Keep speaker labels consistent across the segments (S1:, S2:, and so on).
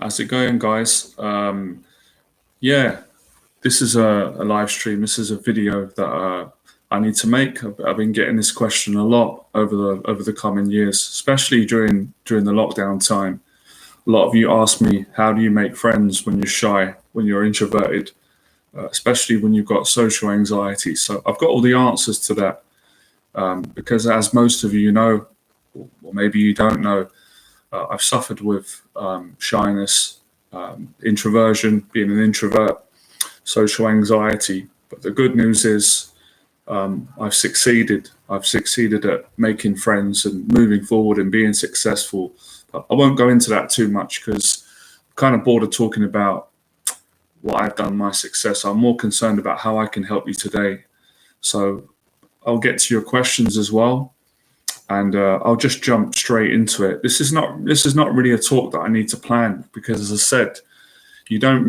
S1: How's it going, guys? Yeah, this is a live stream. This is a video that I need to make. I've been getting this question a lot over the coming years, especially during the lockdown time. A lot of you ask me, how do you make friends when you're shy, when you're introverted, especially when you've got social anxiety? So I've got all the answers to that because, as most of you know, or maybe you don't know, I've suffered with shyness, introversion, being an introvert, social anxiety. But the good news is I've succeeded. I've succeeded at making friends and moving forward and being successful. But I won't go into that too much because I'm kind of bored of talking about what I've done, my success. I'm more concerned about how I can help you today. So I'll get to your questions as well. And I'll just jump straight into it. This is not really a talk that I need to plan because, as I said, you don't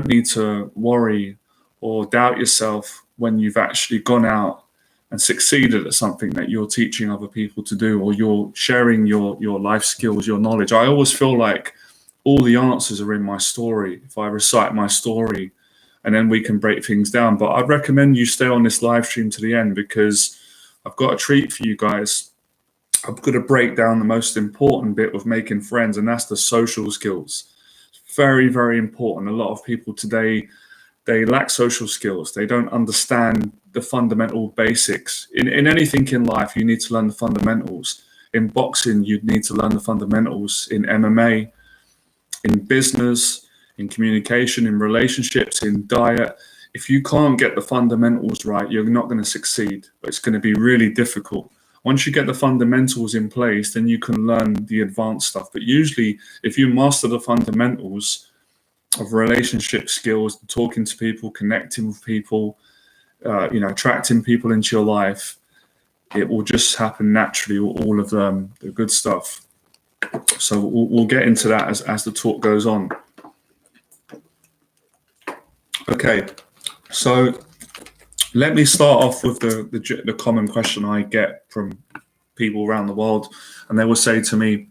S1: need to worry or doubt yourself when you've actually gone out and succeeded at something that you're teaching other people to do, or you're sharing your life skills, your knowledge. I always feel like all the answers are in my story if I recite my story, and then we can break things down. But I'd recommend you stay on this live stream to the end because I've got a treat for you guys. I'm going to break down the most important bit of making friends, and that's the social skills. Very, very important. A lot of people today, they lack social skills. They don't understand the fundamental basics. In anything in life, you need to learn the fundamentals. In boxing, you'd need to learn the fundamentals. In MMA, in business, in communication, in relationships, in diet. If you can't get the fundamentals right, you're not going to succeed. It's going to be really difficult. Once you get the fundamentals in place, then you can learn the advanced stuff. But usually, if you master the fundamentals of relationship skills, talking to people, connecting with people, attracting people into your life, it will just happen naturally, all of the good stuff. So we'll get into that as the talk goes on. Okay, so let me start off with the common question I get from people around the world, and they will say to me,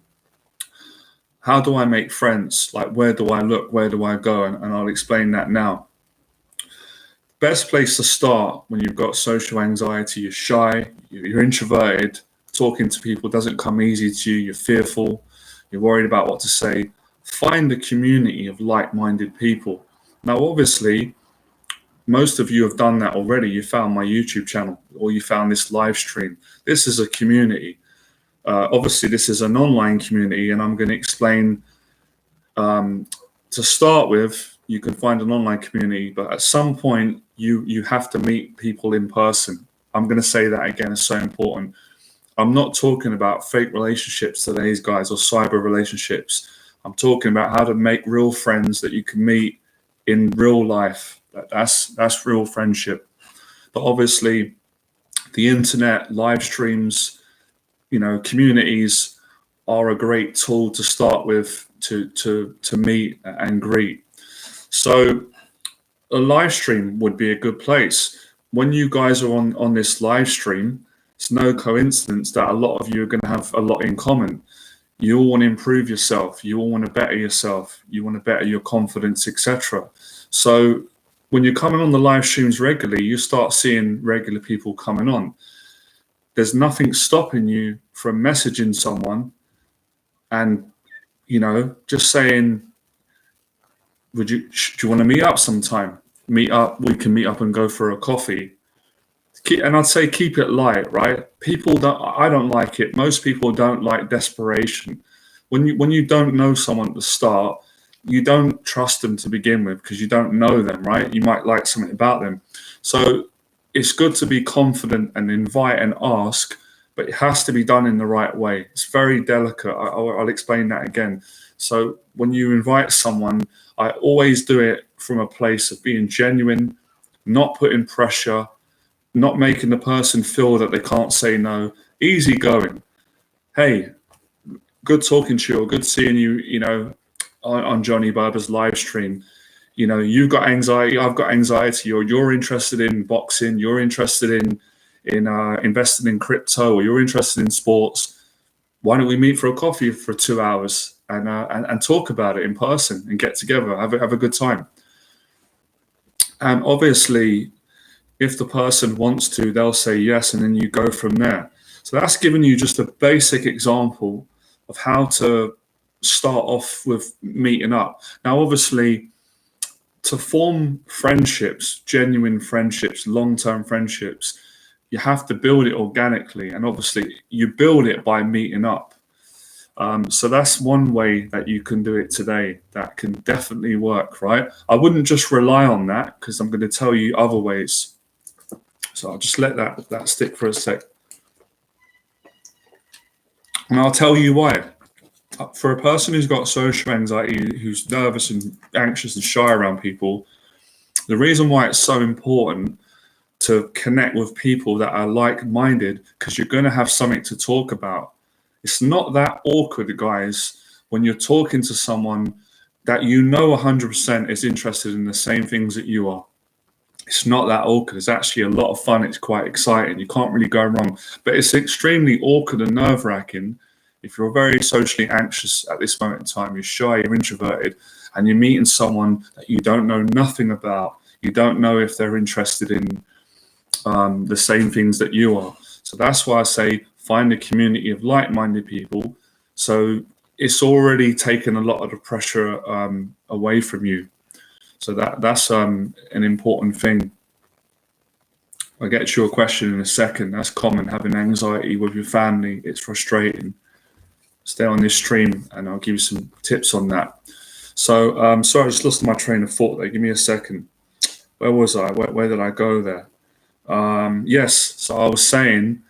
S1: how do I make friends? Like, where do I look? Where do I go? And I'll explain that now. Best place to start when you've got social anxiety, you're shy, you're introverted, talking to people doesn't come easy to you, you're fearful, you're worried about what to say. Find a community of like-minded people. Now, obviously, most of you have done that already. You found my YouTube channel or you found this live stream. This is a community. Obviously, this is an online community, and I'm going to explain. To start with, you can find an online community, but at some point, you have to meet people in person. I'm going to say that again. It's so important. I'm not talking about fake relationships today, guys, or cyber relationships. I'm talking about how to make real friends that you can meet in real life. That's real friendship. But obviously, the internet, live streams, communities are a great tool to start with to meet and greet. So a live stream would be a good place. When you guys are on this live stream, it's no coincidence that a lot of you are going to have a lot in common. You all want to improve yourself. You all want to better yourself. You want to better your confidence, etc. So when you're coming on the live streams regularly, you start seeing regular people coming on. There's nothing stopping you from messaging someone and, just saying, do you want to meet up sometime? Meet up, we can meet up and go for a coffee. And I'd say keep it light, right? I don't like it. Most people don't like desperation. When you don't know someone at the start, you don't trust them to begin with because you don't know them, right? You might like something about them. So it's good to be confident and invite and ask, but it has to be done in the right way. It's very delicate. I'll explain that again. So when you invite someone, I always do it from a place of being genuine, not putting pressure, not making the person feel that they can't say no, easy going. Hey, good talking to you, or good seeing you, on Johnny Berba's live stream. You've got anxiety, I've got anxiety, or you're interested in boxing, you're interested in investing in crypto, or you're interested in sports. Why don't we meet for a coffee for 2 hours? and talk about it in person and get together, have a good time. And obviously, if the person wants to, they'll say yes, and then you go from there. So that's given you just a basic example of how to start off with meeting up. Now, obviously, to form friendships, genuine friendships, long-term friendships, you have to build it organically. And obviously, you build it by meeting up. So that's one way that you can do it today. That can definitely work, right? I wouldn't just rely on that, because I'm going to tell you other ways. So I'll just let that stick for a sec. And I'll tell you why. For a person who's got social anxiety, who's nervous and anxious and shy around people, the reason why it's so important to connect with people that are like-minded, because you're going to have something to talk about. It's not that awkward, guys, when you're talking to someone that you know 100% is interested in the same things that you are. It's not that awkward. It's actually a lot of fun. It's quite exciting. You can't really go wrong. But it's extremely awkward and nerve-wracking if you're very socially anxious at this moment in time. You're shy, you're introverted, and you're meeting someone that you don't know nothing about. You don't know if they're interested in the same things that you are. So that's why I say find a community of like-minded people. So it's already taken a lot of the pressure away from you. So that's an important thing. I'll get to your question in a second. That's common, having anxiety with your family. It's frustrating. Stay on this stream and I'll give you some tips on that. So, sorry, I just lost my train of thought there. Give me a second. Where was I? Where did I go there? Yes, so I was saying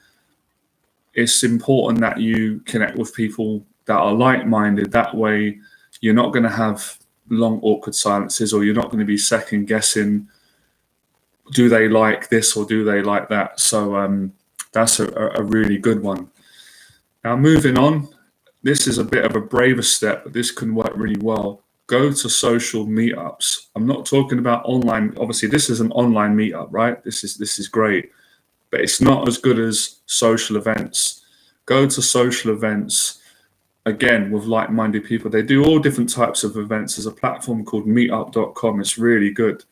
S1: it's important that you connect with people that are like-minded. That way you're not going to have long awkward silences, or you're not going to be second guessing, do they like this or do they like that? So that's a really good one. Now, moving on, this is a bit of a braver step, but this can work really well. Go to social meetups. I'm not talking about online. Obviously, this is an online meetup, right? This is great, but it's not as good as social events. Go to social events, again, with like-minded people. They do all different types of events. There's a platform called meetup.com. It's really good.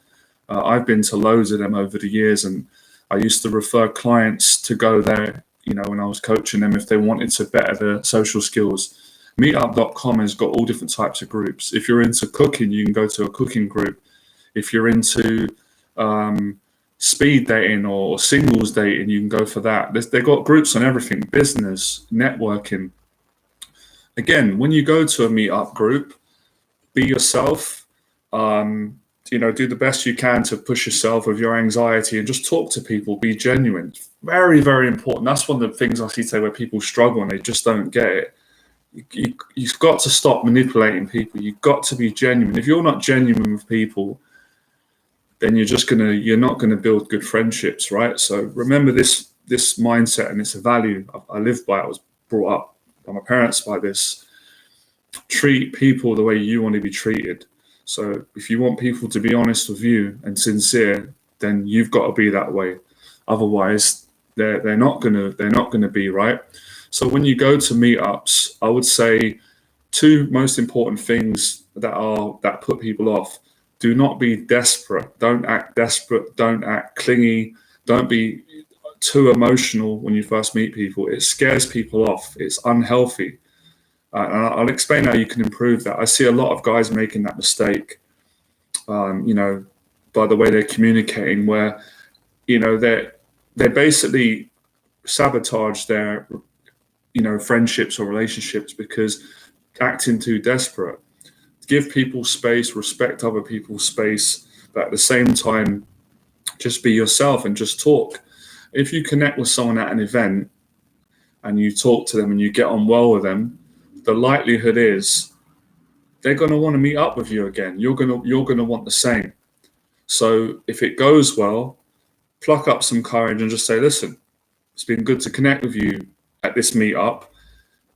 S1: I've been to loads of them over the years, and I used to refer clients to go there, when I was coaching them, if they wanted to better their social skills. Meetup.com has got all different types of groups. If you're into cooking, you can go to a cooking group. If you're into speed dating or singles dating, you can go for that. They've got groups on everything: business, networking. Again, when you go to a meetup group, be yourself. Do the best you can to push yourself with your anxiety and just talk to people. Be genuine. Very, very important. That's one of the things I see today where people struggle and they just don't get it. You've got to stop manipulating people. You've got to be genuine. If you're not genuine with people, then you're not gonna build good friendships, right? So remember this mindset, and it's a value I live by. I was brought up by my parents by this. Treat people the way you want to be treated. So if you want people to be honest with you and sincere, then you've got to be that way. Otherwise, they're not gonna be, right. So when you go to meetups, I would say two most important things that put people off. Do not be desperate. Don't act desperate. Don't act clingy. Don't be too emotional when you first meet people. It scares people off. It's unhealthy. And I'll explain how you can improve that. I see a lot of guys making that mistake, by the way they're communicating, where, they basically sabotage their, friendships or relationships because acting too desperate. Give people space, respect other people's space, but at the same time, just be yourself and just talk. If you connect with someone at an event and you talk to them and you get on well with them, the likelihood is they're going to want to meet up with you again. You're going to want the same. So if it goes well, pluck up some courage and just say, listen, it's been good to connect with you at this meetup.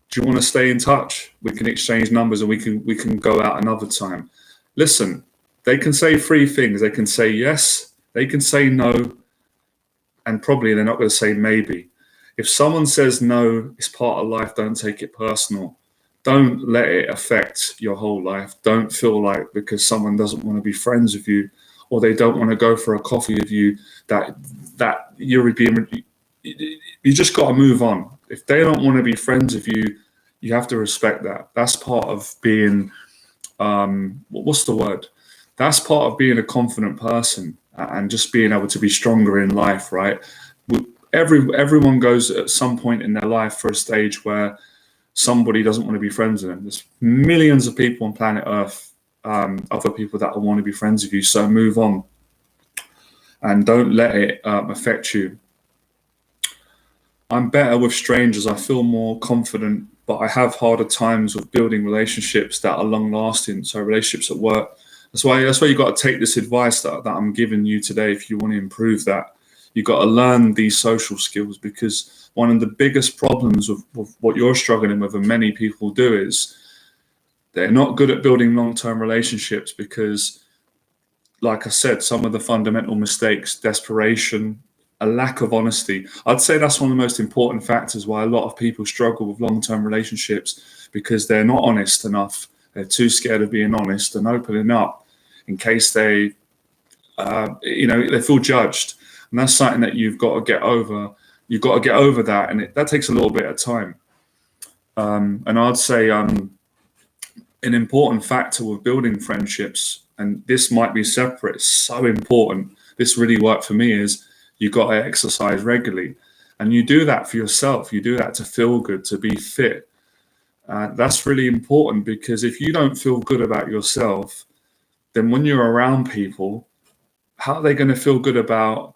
S1: Do you want to stay in touch? We can exchange numbers and we can go out another time. Listen, they can say three things. They can say yes, they can say no, and probably they're not going to say maybe. If someone says no, it's part of life. Don't take it personal. don't let it affect your whole life. Don't feel like because someone doesn't want to be friends with you, or they don't want to go for a coffee with you, that you're being. You just got to move on. If they don't want to be friends with you, you have to respect that. That's part of being. What's the word? That's part of being a confident person and just being able to be stronger in life, right? Everyone goes at some point in their life for a stage where somebody doesn't want to be friends with them. There's millions of people on planet Earth, other people that will want to be friends with you. So move on and don't let it affect you. I'm better with strangers. I feel more confident, but I have harder times with building relationships that are long lasting. So relationships at work. That's why you got to take this advice that I'm giving you today. If you want to improve that, you got to learn these social skills, because one of the biggest problems with what you're struggling with, and many people do, is they're not good at building long-term relationships because, like I said, some of the fundamental mistakes, desperation, a lack of honesty. I'd say that's one of the most important factors why a lot of people struggle with long-term relationships, because they're not honest enough. They're too scared of being honest and opening up in case they feel judged. And that's something that you've got to get over. You've got to get over that, and that takes a little bit of time. And I'd say an important factor with building friendships, and this might be separate, it's so important. This really worked for me, is you got to exercise regularly. And you do that for yourself. You do that to feel good, to be fit. That's really important, because if you don't feel good about yourself, then when you're around people, how are they going to feel good about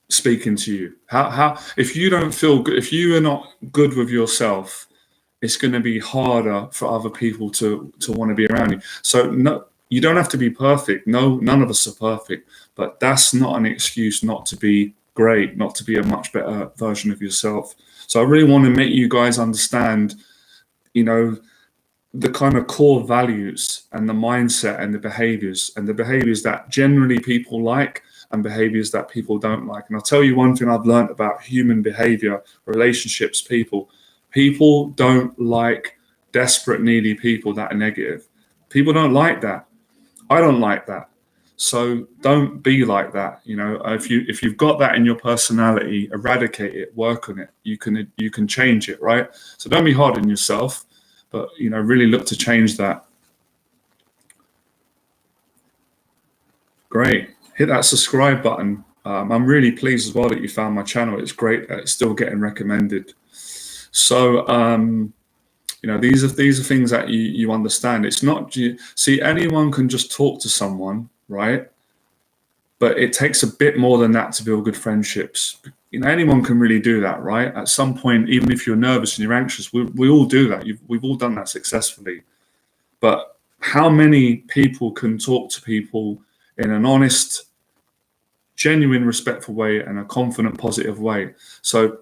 S1: speaking to you? How if you don't feel good, if you are not good with yourself, it's going to be harder for other people to want to be around you. So no, you don't have to be perfect. No, none of us are perfect, but that's not an excuse not to be great, not to be a much better version of yourself. So I really want to make you guys understand, the kind of core values and the mindset and the behaviors that generally people like, and behaviors that people don't like. And I'll tell you one thing I've learned about human behavior, relationships, people don't like desperate, needy people that are negative. People don't like that. I don't like that. So don't be like that. If you've got that in your personality, eradicate it, work on it. You can change it, right? So don't be hard on yourself, but really look to change that. Great. Hit that subscribe button. I'm really pleased as well that you found my channel. It's great that it's still getting recommended. So these are things that you understand. It's not, see, anyone can just talk to someone, right? But it takes a bit more than that to build good friendships. Anyone can really do that, right? At some point, even if you're nervous and you're anxious, we all do that. We've all done that successfully. But how many people can talk to people in an honest, genuine, respectful way, and a confident, positive way? So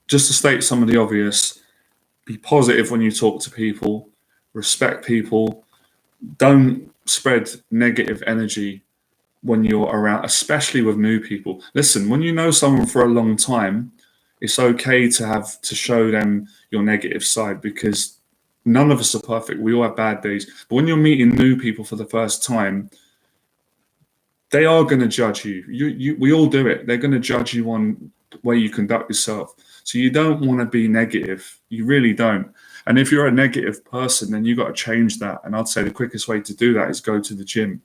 S1: just to state some of the obvious, be positive when you talk to people, respect people, don't spread negative energy when you're around, especially with new people. Listen, when you know someone for a long time, it's okay to show them your negative side, because none of us are perfect. We all have bad days. But when you're meeting new people for the first time, they are going to judge you. We all do it. They're going to judge you on the way you conduct yourself. So you don't want to be negative. You really don't. And if you're a negative person, then you've got to change that. And I'd say the quickest way to do that is go to the gym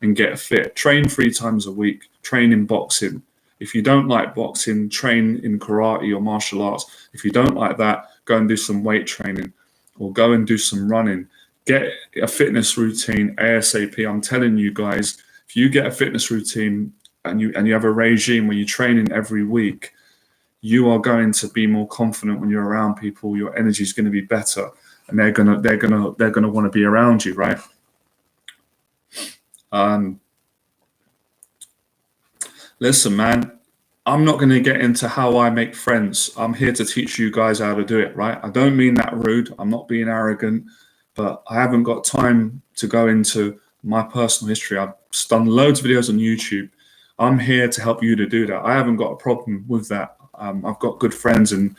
S1: and get fit. Train 3 times a week. Train in boxing. If you don't like boxing, train in karate or martial arts. If you don't like that, go and do some weight training, or go and do some running. Get a fitness routine ASAP. I'm telling you guys, if you get a fitness routine and you have a regime where you're training every week, you are going to be more confident when you're around people. Your energy is going to be better, and they're gonna want to be around you, right? Listen, man, I'm not going to get into how I make friends. I'm here to teach you guys how to do it, right? I don't mean that rude. I'm not being arrogant, but I haven't got time to go into my personal history. I've done loads of videos on YouTube. I'm here to help you to do that. I haven't got a problem with that. I've got good friends, and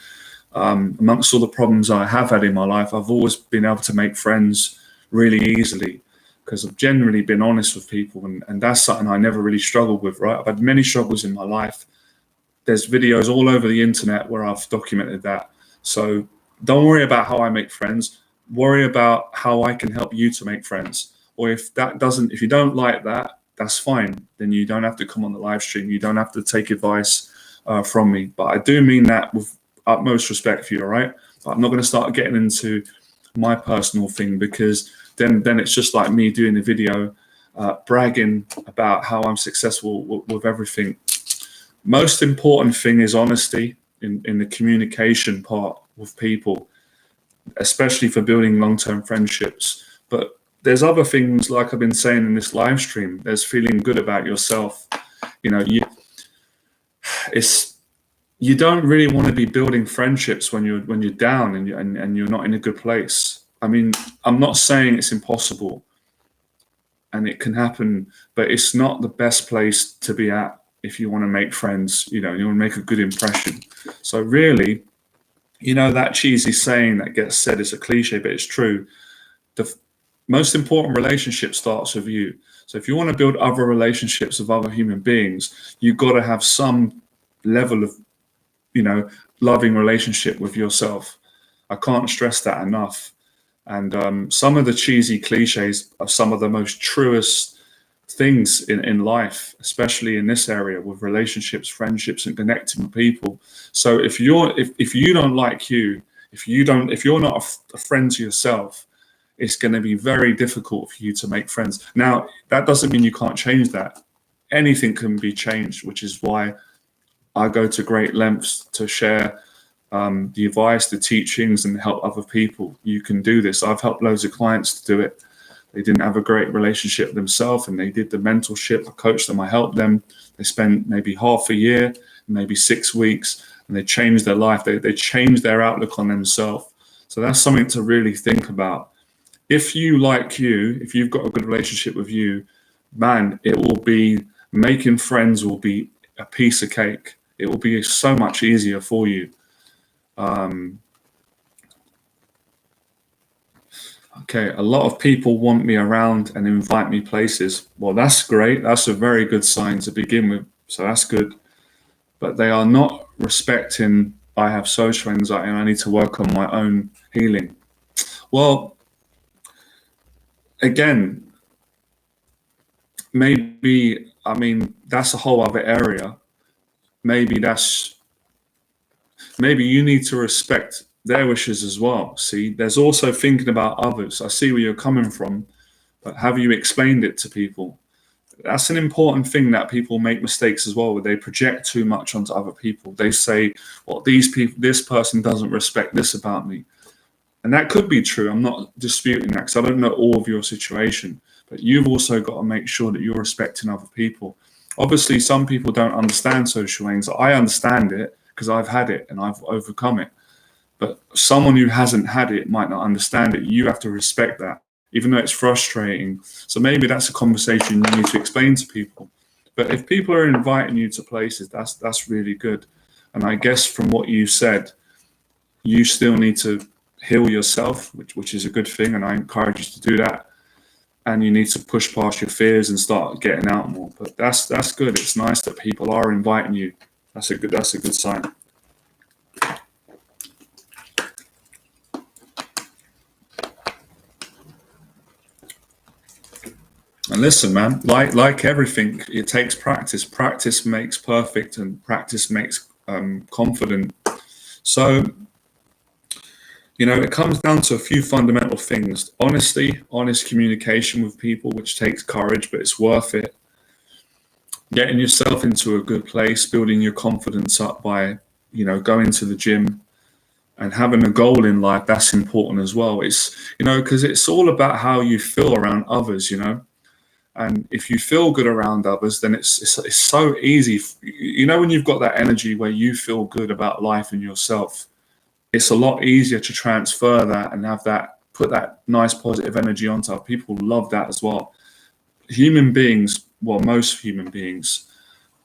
S1: Amongst all the problems I have had in my life, I've always been able to make friends really easily because I've generally been honest with people, and that's something I never really struggled with, right? I've had many struggles in my life. There's videos all over the internet where I've documented that. So don't worry about how I make friends. Worry about how I can help you to make friends. Or if you don't like that, that's fine. Then you don't have to come on the live stream. You don't have to take advice from me. But I do mean that with utmost respect for you, all right? But I'm not going to start getting into my personal thing, because then it's just like me doing a video bragging about how I'm successful with everything. Most important thing is honesty in the communication part with people, especially for building long-term friendships. But there's other things, like I've been saying in this live stream. There's feeling good about yourself. You know, you don't really want to be building friendships when you're down and you're not in a good place. I mean, I'm not saying it's impossible, and it can happen, but it's not the best place to be at if you want to make friends. You know, you want to make a good impression. So really, you know, that cheesy saying that gets said is a cliche, but it's true. The most important relationship starts with you. So if you want to build other relationships with other human beings, you've got to have some level of, you know, loving relationship with yourself. I can't stress that enough. And some of the cheesy cliches are some of the most truest things in life, especially in this area with relationships, friendships, and connecting with people. So if you don't like you, if you're not a friend to yourself, it's going to be very difficult for you to make friends. Now, that doesn't mean you can't change that. Anything can be changed, which is why I go to great lengths to share the advice, the teachings, and help other people. You can do this. I've helped loads of clients to do it. They didn't have a great relationship themselves, and they did the mentorship. I coached them. I helped them. They spent maybe half a year, maybe 6 weeks, and they changed their life. They changed their outlook on themselves. So that's something to really think about. If you like you, if you've got a good relationship with you, man, it will be, making friends will be a piece of cake. It will be so much easier for you. Okay, a lot of people want me around and invite me places. Well, that's great. That's a very good sign to begin with. So that's good. But they are not respecting I have social anxiety and I need to work on my own healing. Well, again, maybe, I mean, that's a whole other area. Maybe you need to respect their wishes as well. See, there's also thinking about others. I see where you're coming from, but have you explained it to people? That's an important thing, that people make mistakes as well, where they project too much onto other people. They say, well, this person doesn't respect this about me. And that could be true. I'm not disputing that, because I don't know all of your situation, but you've also got to make sure that you're respecting other people. Obviously, some people don't understand social anxiety. I understand it because I've had it and I've overcome it. But someone who hasn't had it might not understand it. You have to respect that, even though it's frustrating. So maybe that's a conversation you need to explain to people. But if people are inviting you to places, that's really good. And I guess from what you said, you still need to heal yourself, which is a good thing, and I encourage you to do that. And you need to push past your fears and start getting out more. But that's good. It's nice that people are inviting you. That's a good sign. And listen, man, like everything, it takes practice. Practice makes perfect, and practice makes confident. So, you know, it comes down to a few fundamental things: honesty, honest communication with people, which takes courage, but it's worth it. Getting yourself into a good place, building your confidence up by, you know, going to the gym and having a goal in life. That's important as well. It's, you know, because it's all about how you feel around others, you know. And if you feel good around others, then it's so easy. You know, when you've got that energy where you feel good about life and yourself, it's a lot easier to transfer that and have that, put that nice positive energy onto other people. Love that as well. Human beings, well, most human beings,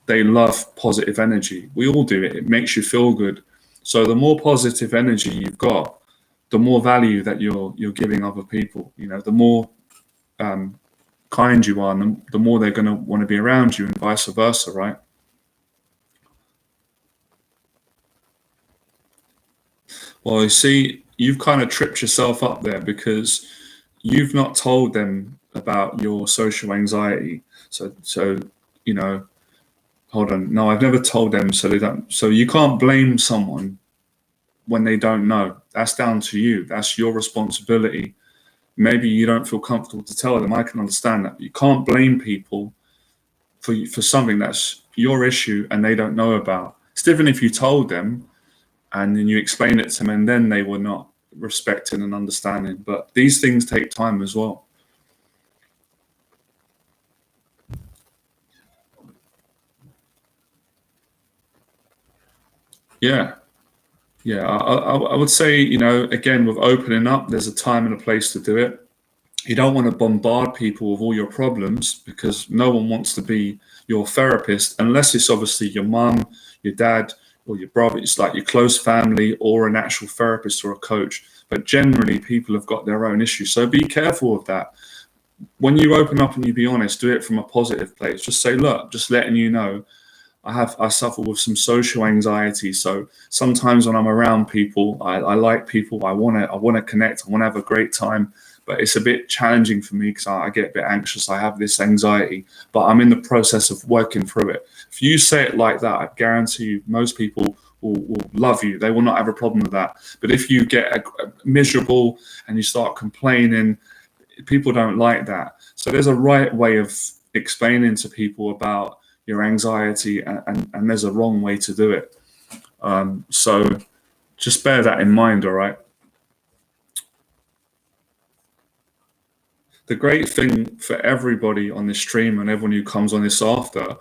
S1: they love positive energy. We all do it. It makes you feel good. So the more positive energy you've got, the more value that you're giving other people. The more kind you are, and the more they're going to want to be around you, and vice versa, right? Well, you see, you've kind of tripped yourself up there because you've not told them about your social anxiety. So you know, hold on. No, I've never told them, so they don't. So you can't blame someone when they don't know. That's down to you. That's your responsibility. Maybe you don't feel comfortable to tell them. I can understand that. But you can't blame people for something that's your issue and they don't know about. It's different if you told them and then you explain it to them and then they were not respecting and understanding. But these things take time as well. Yeah. Yeah. I would say, again, with opening up, there's a time and a place to do it. You don't want to bombard people with all your problems because no one wants to be your therapist unless it's obviously your mum, your dad, or your brother. It's like your close family or an actual therapist or a coach. But generally, people have got their own issues. So be careful of that. When you open up and you be honest, do it from a positive place. Just say, look, just letting you know, I suffer with some social anxiety. So sometimes when I'm around people, I like people. I wanna connect. I wanna have a great time. But it's a bit challenging for me because I get a bit anxious. I have this anxiety, but I'm in the process of working through it. If you say it like that, I guarantee you, most people will love you. They will not have a problem with that. But if you get miserable and you start complaining, people don't like that. So there's a right way of explaining to people about your anxiety, and there's a wrong way to do it. So just bear that in mind, all right? The great thing for everybody on this stream and everyone who comes on this after,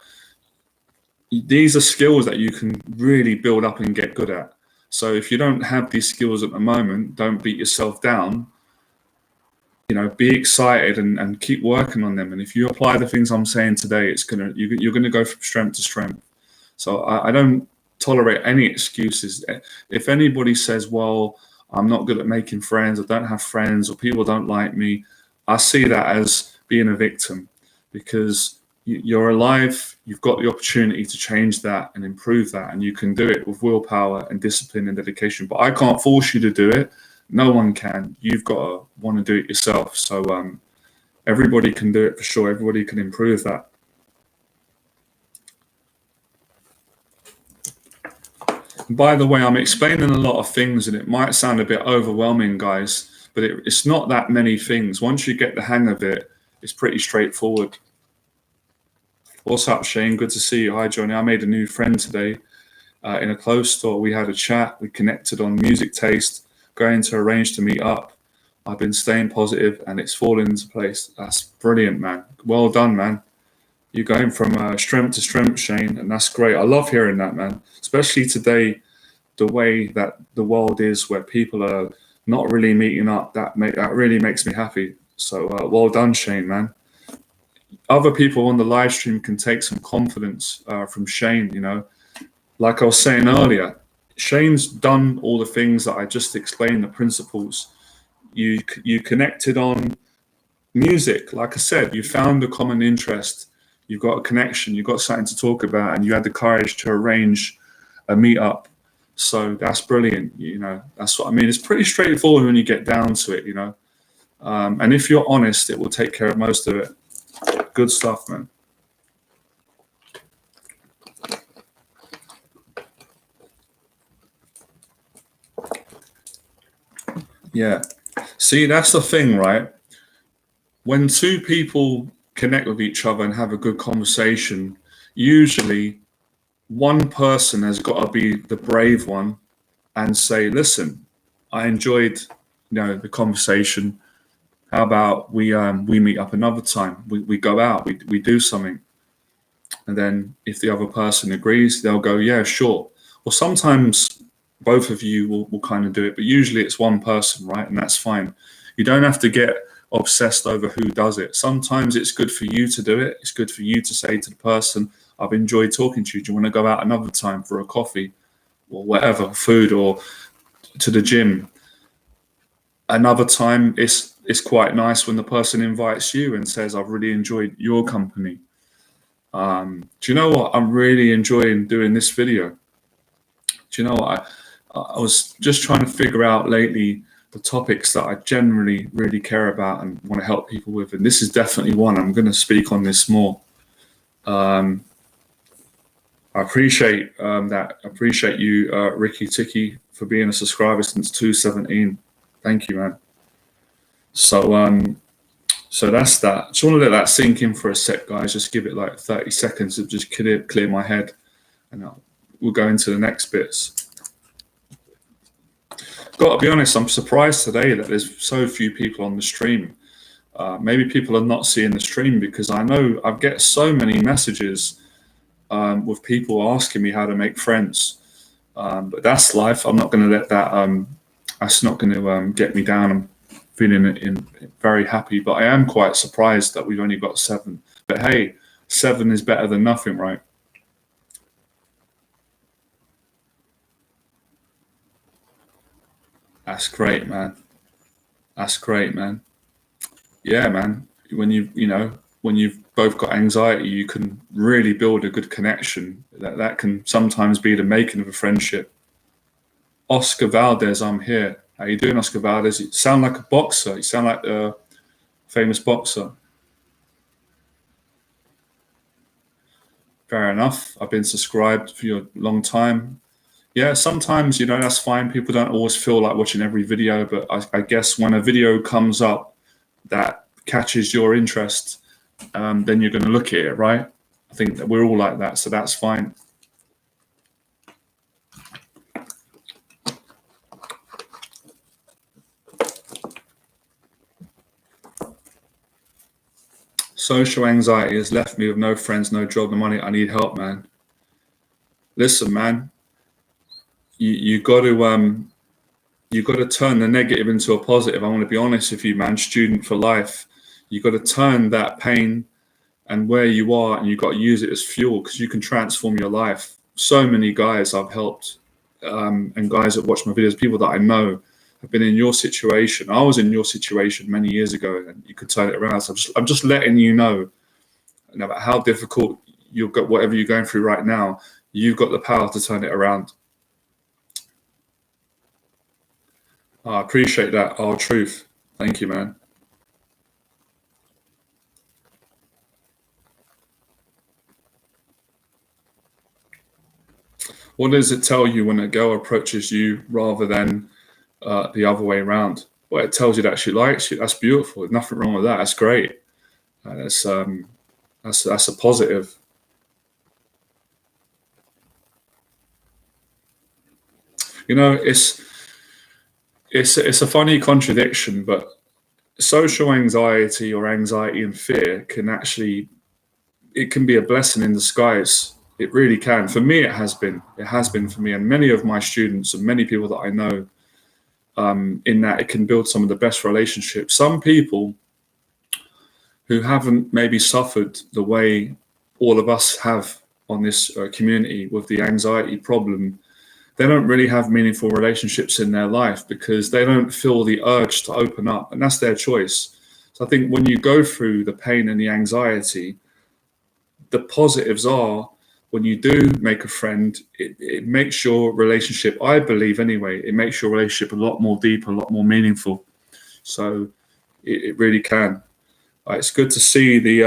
S1: these are skills that you can really build up and get good at. So if you don't have these skills at the moment, don't beat yourself down. Be excited and keep working on them. And if you apply the things I'm saying today, you're gonna go from strength to strength. So I don't tolerate any excuses. If anybody says, "Well, I'm not good at making friends, I don't have friends, or people don't like me," I see that as being a victim because you're alive. You've got the opportunity to change that and improve that, and you can do it with willpower and discipline and dedication. But I can't force you to do it. No one can. You've got to want to do it yourself. So everybody can do it for sure. Everybody can improve that. By the way, I'm explaining a lot of things and it might sound a bit overwhelming, guys, but it's not that many things. Once you get the hang of it, it's pretty straightforward. What's up, Shane? Good to see you. Hi, Johnny. I made a new friend today in a clothes store. We had a chat. We connected on music taste, going to arrange to meet up. I've been staying positive and it's fallen into place. That's brilliant, man. Well done, man. You're going from strength to strength, Shane, and that's great. I love hearing that, man. Especially today, the way that the world is, where people are not really meeting up. That really makes me happy. So well done, Shane, man. Other people on the live stream can take some confidence from Shane. Like I was saying earlier, Shane's done all the things that I just explained, the principles. You connected on music. Like I said, you found a common interest. You've got a connection, you've got something to talk about, and you had the courage to arrange a meetup. So that's brilliant. That's what I mean. It's pretty straightforward when you get down to it, and if you're honest, it will take care of most of it. Good stuff, man. Yeah. See, that's the thing, right? When two people connect with each other and have a good conversation, usually one person has got to be the brave one and say, listen, I enjoyed the conversation. How about we meet up another time? We go out, we do something. And then if the other person agrees, they'll go, yeah, sure. Well, sometimes both of you will kind of do it, but usually it's one person, right? And that's fine. You don't have to get obsessed over who does it. Sometimes it's good for you to do it. It's good for you to say to the person, I've enjoyed talking to you. Do you want to go out another time for a coffee? whatever, food, or to the gym. Another time, it's quite nice when the person invites you and says, "I've really enjoyed your company. Do you know what? I'm really enjoying doing this video. Do you know what? I was just trying to figure out lately the topics that I generally really care about and want to help people with, and this is definitely one. I'm going to speak on this more. I appreciate that. I appreciate you, Ricky Tiki, for being a subscriber since 2017. Thank you, man. So that's that. Just want to let that sink in for a sec, guys. Just give it like 30 seconds to just clear my head, and we'll go into the next bits. Got to be honest, I'm surprised today that there's so few people on the stream. Maybe people are not seeing the stream because I know I get so many messages with people asking me how to make friends. But that's life. I'm not going to let that. That's not going to get me down. I'm feeling very happy, but I am quite surprised that we've only got 7. But hey, 7 is better than nothing, right? That's great, man. That's great, man. Yeah, man. When you've both got anxiety, you can really build a good connection. That can sometimes be the making of a friendship. Oscar Valdez, I'm here. How you doing, Oscar Valdez? You sound like a boxer. You sound like a famous boxer. Fair enough. I've been subscribed for a long time. Yeah, sometimes, that's fine. People don't always feel like watching every video, but I guess when a video comes up that catches your interest, then you're going to look at it, right? I think that we're all like that, so that's fine. Social anxiety has left me with no friends, no job, no money. I need help, man. Listen, man, you got to turn the negative into a positive. I want to be honest with you, man. Student for life. You got to turn that pain and where you are, and you got to use it as fuel, because you can transform your life. So many guys I've helped, and guys that watch my videos, people that I know, have been in your situation. I was in your situation many years ago, and you could turn it around. So I'm just letting you know, no matter how difficult you've got, whatever you're going through right now, you've got the power to turn it around. I appreciate that. Oh, truth. Thank you, man. What does it tell you when a girl approaches you rather than the other way around? Well, it tells you that she likes you. That's beautiful. There's nothing wrong with that. That's great. That's a positive. It's a funny contradiction, but social anxiety or anxiety and fear it can be a blessing in disguise. It really can. For me, it has been. It has been for me, and many of my students and many people that I know, in that it can build some of the best relationships. Some people who haven't maybe suffered the way all of us have on this community with the anxiety problem, they don't really have meaningful relationships in their life because they don't feel the urge to open up, and that's their choice. So I think when you go through the pain and the anxiety, the positives are, when you do make a friend, it makes your relationship, I believe anyway, it makes your relationship a lot more deeper, a lot more meaningful. So it really can. It's good to see the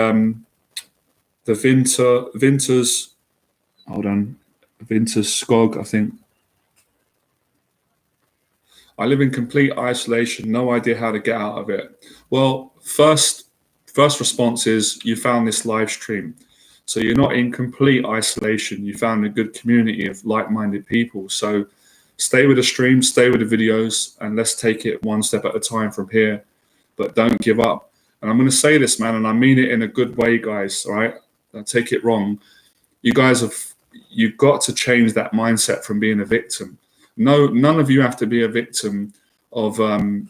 S1: Winters, hold on, Winters Skog, I think. I live in complete isolation, no idea how to get out of it. Well, first response is you found this live stream. So you're not in complete isolation. You found a good community of like-minded people. So stay with the stream, stay with the videos, and let's take it one step at a time from here. But don't give up. And I'm going to say this, man, and I mean it in a good way, guys, all right? Don't take it wrong. You've got to change that mindset from being a victim. No, none of you have to be a victim of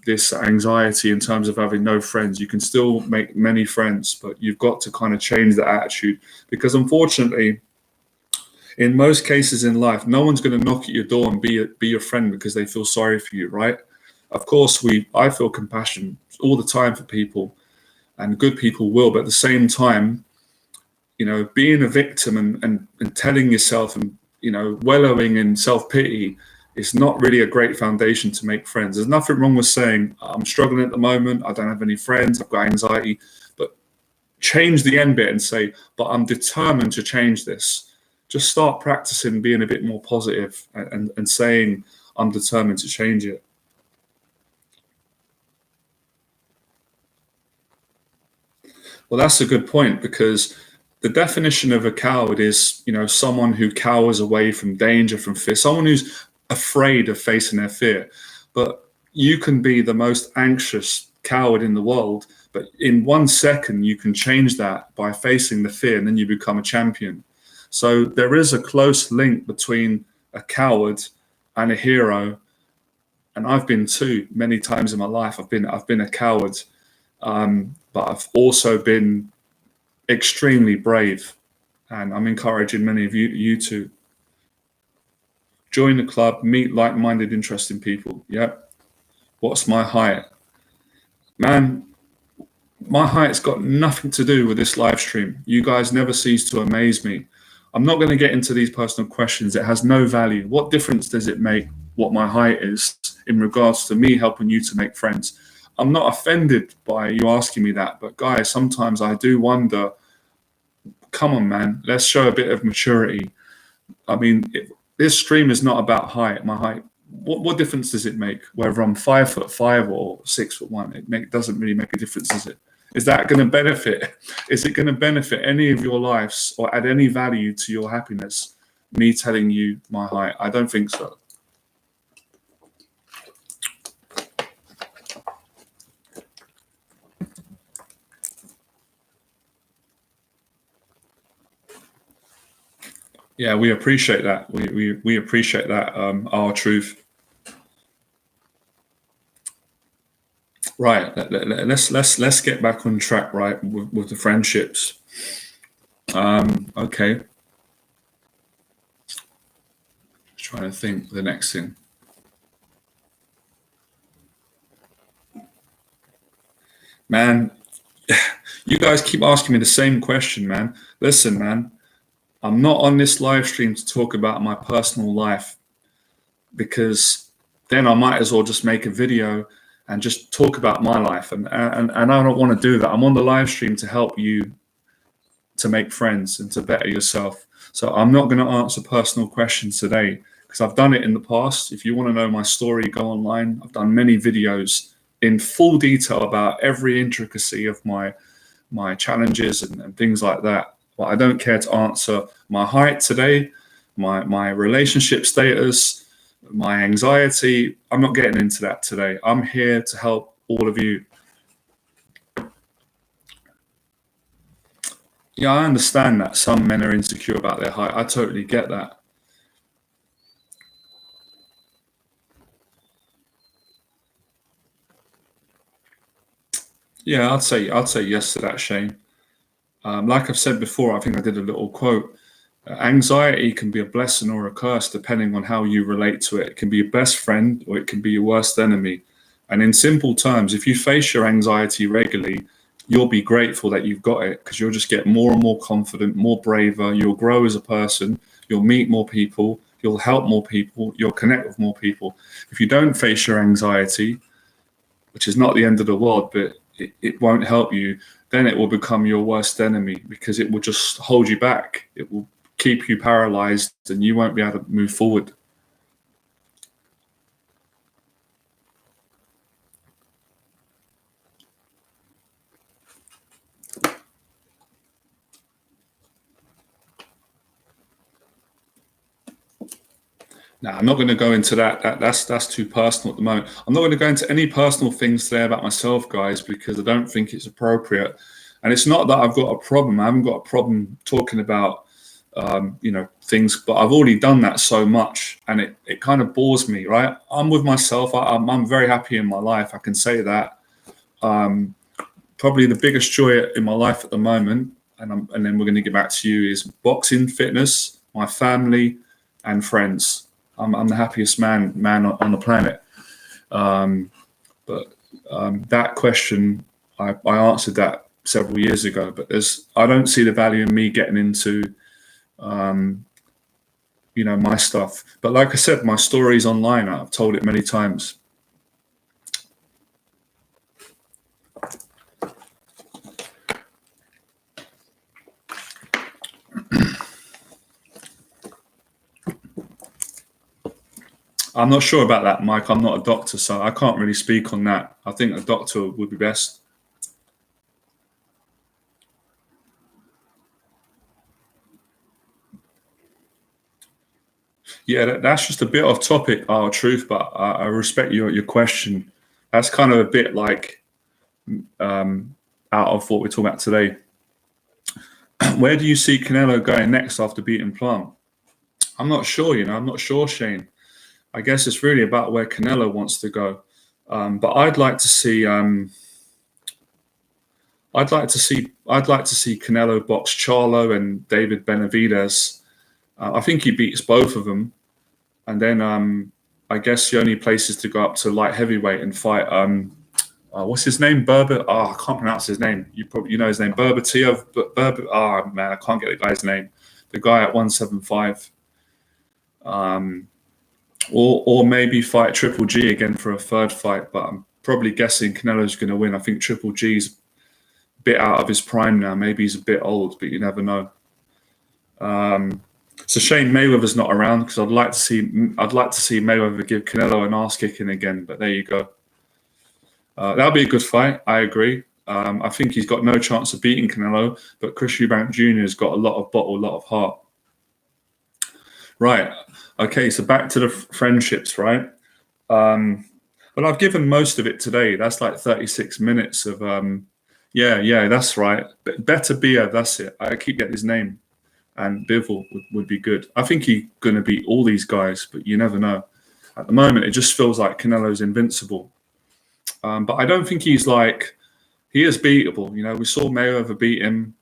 S1: this anxiety in terms of having no friends. You can still make many friends, but you've got to kind of change the attitude, because unfortunately, In most cases in life, no one's going to knock at your door and be your friend because they feel sorry for you, right? Of course, I feel compassion all the time for people, and good people will. But at the same time, being a victim and telling yourself and, wallowing in self-pity is not really a great foundation to make friends. There's nothing wrong with saying, I'm struggling at the moment, I don't have any friends, I've got anxiety, but change the end bit and say, but I'm determined to change this. Just start practicing being a bit more positive and saying, I'm determined to change it. Well, that's a good point, because the definition of a coward is, someone who cowers away from danger, from fear, someone who's afraid of facing their fear. But you can be the most anxious coward in the world, but in 1 second you can change that by facing the fear, and then you become a champion. So there is a close link between a coward and a hero, and I've been too many times in my life. I've been a coward, but I've also been extremely brave, and I'm encouraging many of you to join the club, meet like-minded, interesting people. Yep. What's my height? Man, my height's got nothing to do with this live stream. You guys never cease to amaze me. I'm not going to get into these personal questions. It has no value. What difference does it make what my height is in regards to me helping you to make friends? I'm not offended by you asking me that, but guys, sometimes I do wonder, come on, man, let's show a bit of maturity. I mean, this stream is not about height, my height. What difference does it make whether I'm 5'5" or 6'1"? It doesn't really make a difference, is it? Is that going to benefit? Is it going to benefit any of your lives or add any value to your happiness, me telling you my height? I don't think so. Yeah, we appreciate that. We appreciate that, our truth. Right, let's get back on track, right, with the friendships. Okay. Just trying to think the next thing. Man, you guys keep asking me the same question, man. Listen, man, I'm not on this live stream to talk about my personal life, because then I might as well just make a video and just talk about my life. And I don't want to do that. I'm on the live stream to help you to make friends and to better yourself. So I'm not going to answer personal questions today, because I've done it in the past. If you want to know my story, go online. I've done many videos in full detail about every intricacy of my challenges and things like that. But I don't care to answer my height today, my relationship status, my anxiety. I'm not getting into that today. I'm here to help all of you. Yeah, I understand that some men are insecure about their height. I totally get that. Yeah, I'd say yes to that, Shane. Like I've said before, I think I did a little quote. Anxiety can be a blessing or a curse depending on how you relate to it. It can be your best friend or it can be your worst enemy. And in simple terms, if you face your anxiety regularly, you'll be grateful that you've got it, because you'll just get more and more confident, more braver. You'll grow as a person. You'll meet more people. You'll help more people. You'll connect with more people. If you don't face your anxiety, which is not the end of the world, but it won't help you, then it will become your worst enemy, because it will just hold you back. It will keep you paralyzed and you won't be able to move forward. Now, I'm not going to go into that. That's too personal at the moment. I'm not going to go into any personal things today about myself, guys, because I don't think it's appropriate. And it's not that I've got a problem. I haven't got a problem talking about, things, but I've already done that so much, and it kind of bores me, right? I'm with myself. I'm very happy in my life. I can say that. Probably the biggest joy in my life at the moment, and then we're going to get back to you, is boxing, fitness, my family, and friends. I'm the happiest man on the planet. But that question, I answered that several years ago. But I don't see the value in me getting into, my stuff. But like I said, my story's online. I've told it many times. I'm not sure about that, Mike. I'm not a doctor, so I can't really speak on that. I think a doctor would be best. Yeah, that's just a bit off topic, truth, but I respect your question. That's kind of a bit like out of what we're talking about today. Where do you see Canelo going next after beating Plant? I'm not sure, I'm not sure, Shane. I guess it's really about where Canelo wants to go. But I'd like to see Canelo box Charlo and David Benavidez. I think he beats both of them, and then I guess the only place is to go up to light heavyweight and fight. What's his name? Berba. I can't pronounce his name. You know his name. Berba Tio. Berba. Man, I can't get the guy's name. The guy at 175. Or maybe fight Triple G again for a third fight, but I'm probably guessing Canelo's going to win. I think Triple G's a bit out of his prime now. Maybe he's a bit old, but you never know. It's a shame Mayweather's not around because I'd like to see Mayweather give Canelo an arse kicking again. But there you go. That'll be a good fight. I agree. I think he's got no chance of beating Canelo, but Chris Eubank Jr. has got a lot of bottle, a lot of heart. Right. Okay, so back to the friendships, right? But I've given most of it today. That's like 36 minutes of, yeah, that's right. Better Beer, that's it. I keep getting his name. And Bivol would be good. I think he's going to beat all these guys, but you never know. At the moment, it just feels like Canelo's invincible. But I don't think he is beatable. We saw Mayweather beat him.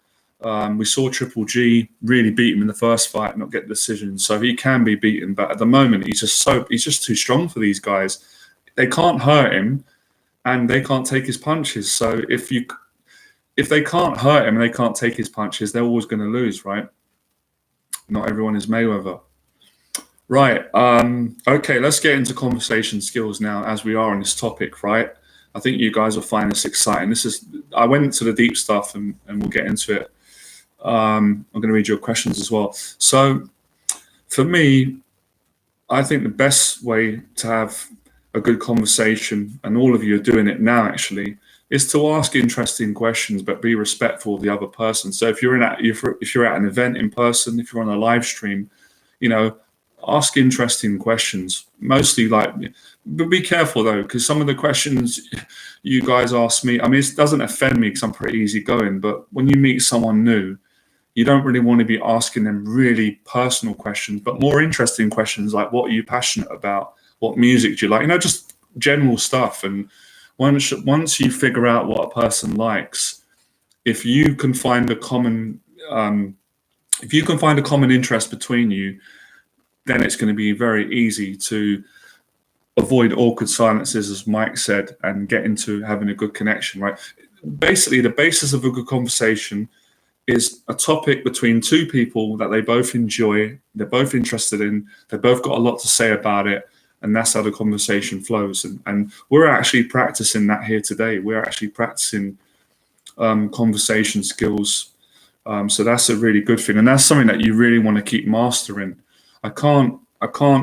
S1: We saw Triple G really beat him in the first fight, not get the decision. So he can be beaten, but at the moment he's just too strong for these guys. They can't hurt him, and they can't take his punches. So if they can't hurt him and they can't take his punches, they're always going to lose, right? Not everyone is Mayweather. Right. Okay, let's get into conversation skills now, as we are on this topic, right? I think you guys will find this exciting. I went into the deep stuff, and we'll get into it. I'm going to read your questions as well. So for me, I think the best way to have a good conversation, and all of you are doing it now actually, is to ask interesting questions, but be respectful of the other person. So if you're at an event in person, if you're on a live stream, ask interesting questions. Mostly but be careful though, because some of the questions you guys ask me, it doesn't offend me because I'm pretty easygoing, but when you meet someone new, you don't really want to be asking them really personal questions, but more interesting questions like, what are you passionate about? What music do you like? Just general stuff. And once you figure out what a person likes, if you can find a common interest between you, then it's going to be very easy to avoid awkward silences, as Mike said, and get into having a good connection, right? Basically, the basis of a good conversation is a topic between two people that they both enjoy, they're both interested in, they've both got a lot to say about it, and that's how the conversation flows. And we're actually practicing that here today. We're actually practicing conversation skills. So that's a really good thing, and that's something that you really want to keep mastering. I can't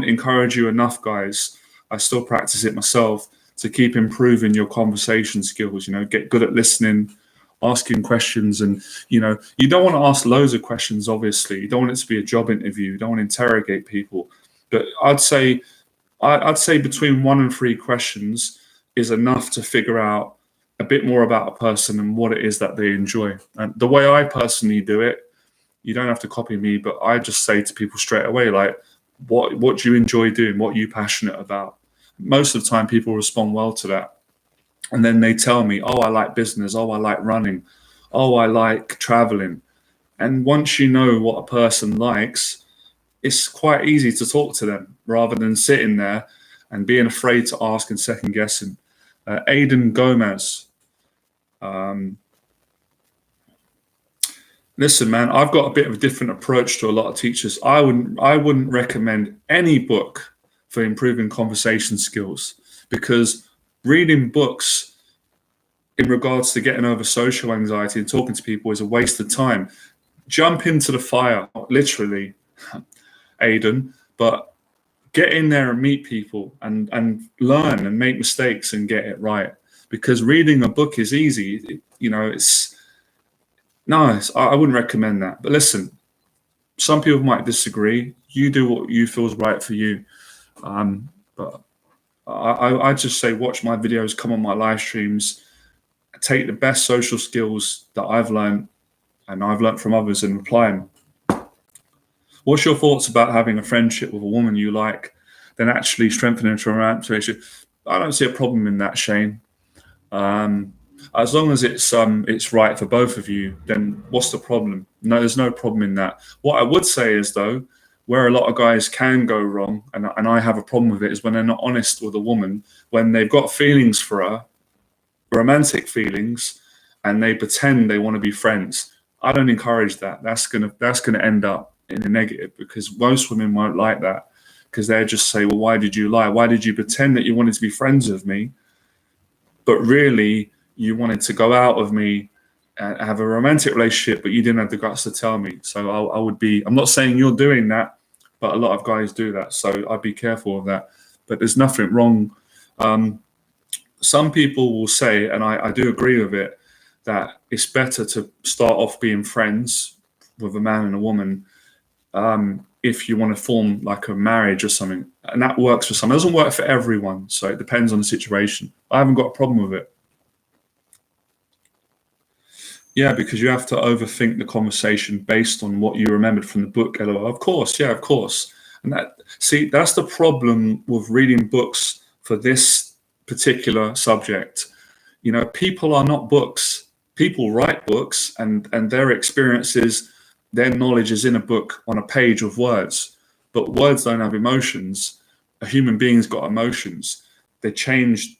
S1: encourage you enough, guys. I still practice it myself, to keep improving your conversation skills. Get good at listening, asking questions, and you don't want to ask loads of questions. Obviously, you don't want it to be a job interview. You don't want to interrogate people. But I'd say between 1 and 3 questions is enough to figure out a bit more about a person and what it is that they enjoy. And the way I personally do it, you don't have to copy me, but I just say to people straight away, like, what do you enjoy doing? What are you passionate about? Most of the time, people respond well to that. And then they tell me, oh, I like business. Oh, I like running. Oh, I like traveling. And once you know what a person likes, it's quite easy to talk to them rather than sitting there and being afraid to ask and second guessing. Aidan Gomez. Listen, man, I've got a bit of a different approach to a lot of teachers. I wouldn't recommend any book for improving conversation skills, because reading books in regards to getting over social anxiety and talking to people is a waste of time. Jump into the fire, literally, Aidan, but get in there and meet people and learn and make mistakes and get it right. Because reading a book is easy. I wouldn't recommend that. But listen, some people might disagree. You do what you feel is right for you. But I just say watch my videos, come on my live streams, take the best social skills that I've learned and I've learned from others and apply them. What's your thoughts about having a friendship with a woman you like, then actually strengthening a romantic relationship? I don't see a problem in that, Shane. As long as it's right for both of you, then what's the problem? No, there's no problem in that. What I would say is, though, where a lot of guys can go wrong, and I have a problem with it, is when they're not honest with a woman, when they've got feelings for her, romantic feelings, and they pretend they want to be friends. I don't encourage that. That's gonna end up in a negative, because most women won't like that, because they'll just say, well, why did you lie? Why did you pretend that you wanted to be friends with me, but really you wanted to go out with me and have a romantic relationship, but you didn't have the guts to tell me? So I'm not saying you're doing that, but a lot of guys do that. So I'd be careful of that. But there's nothing wrong. Some people will say, and I do agree with it, that it's better to start off being friends with a man and a woman if you want to form like a marriage or something. And that works for some. It doesn't work for everyone. So it depends on the situation. I haven't got a problem with it. Yeah, because you have to overthink the conversation based on what you remembered from the book. LOL. Of course, yeah, of course. And that's the problem with reading books for this particular subject. People are not books. People write books, and their experiences, their knowledge is in a book on a page of words. But words don't have emotions. A human being's got emotions. They change.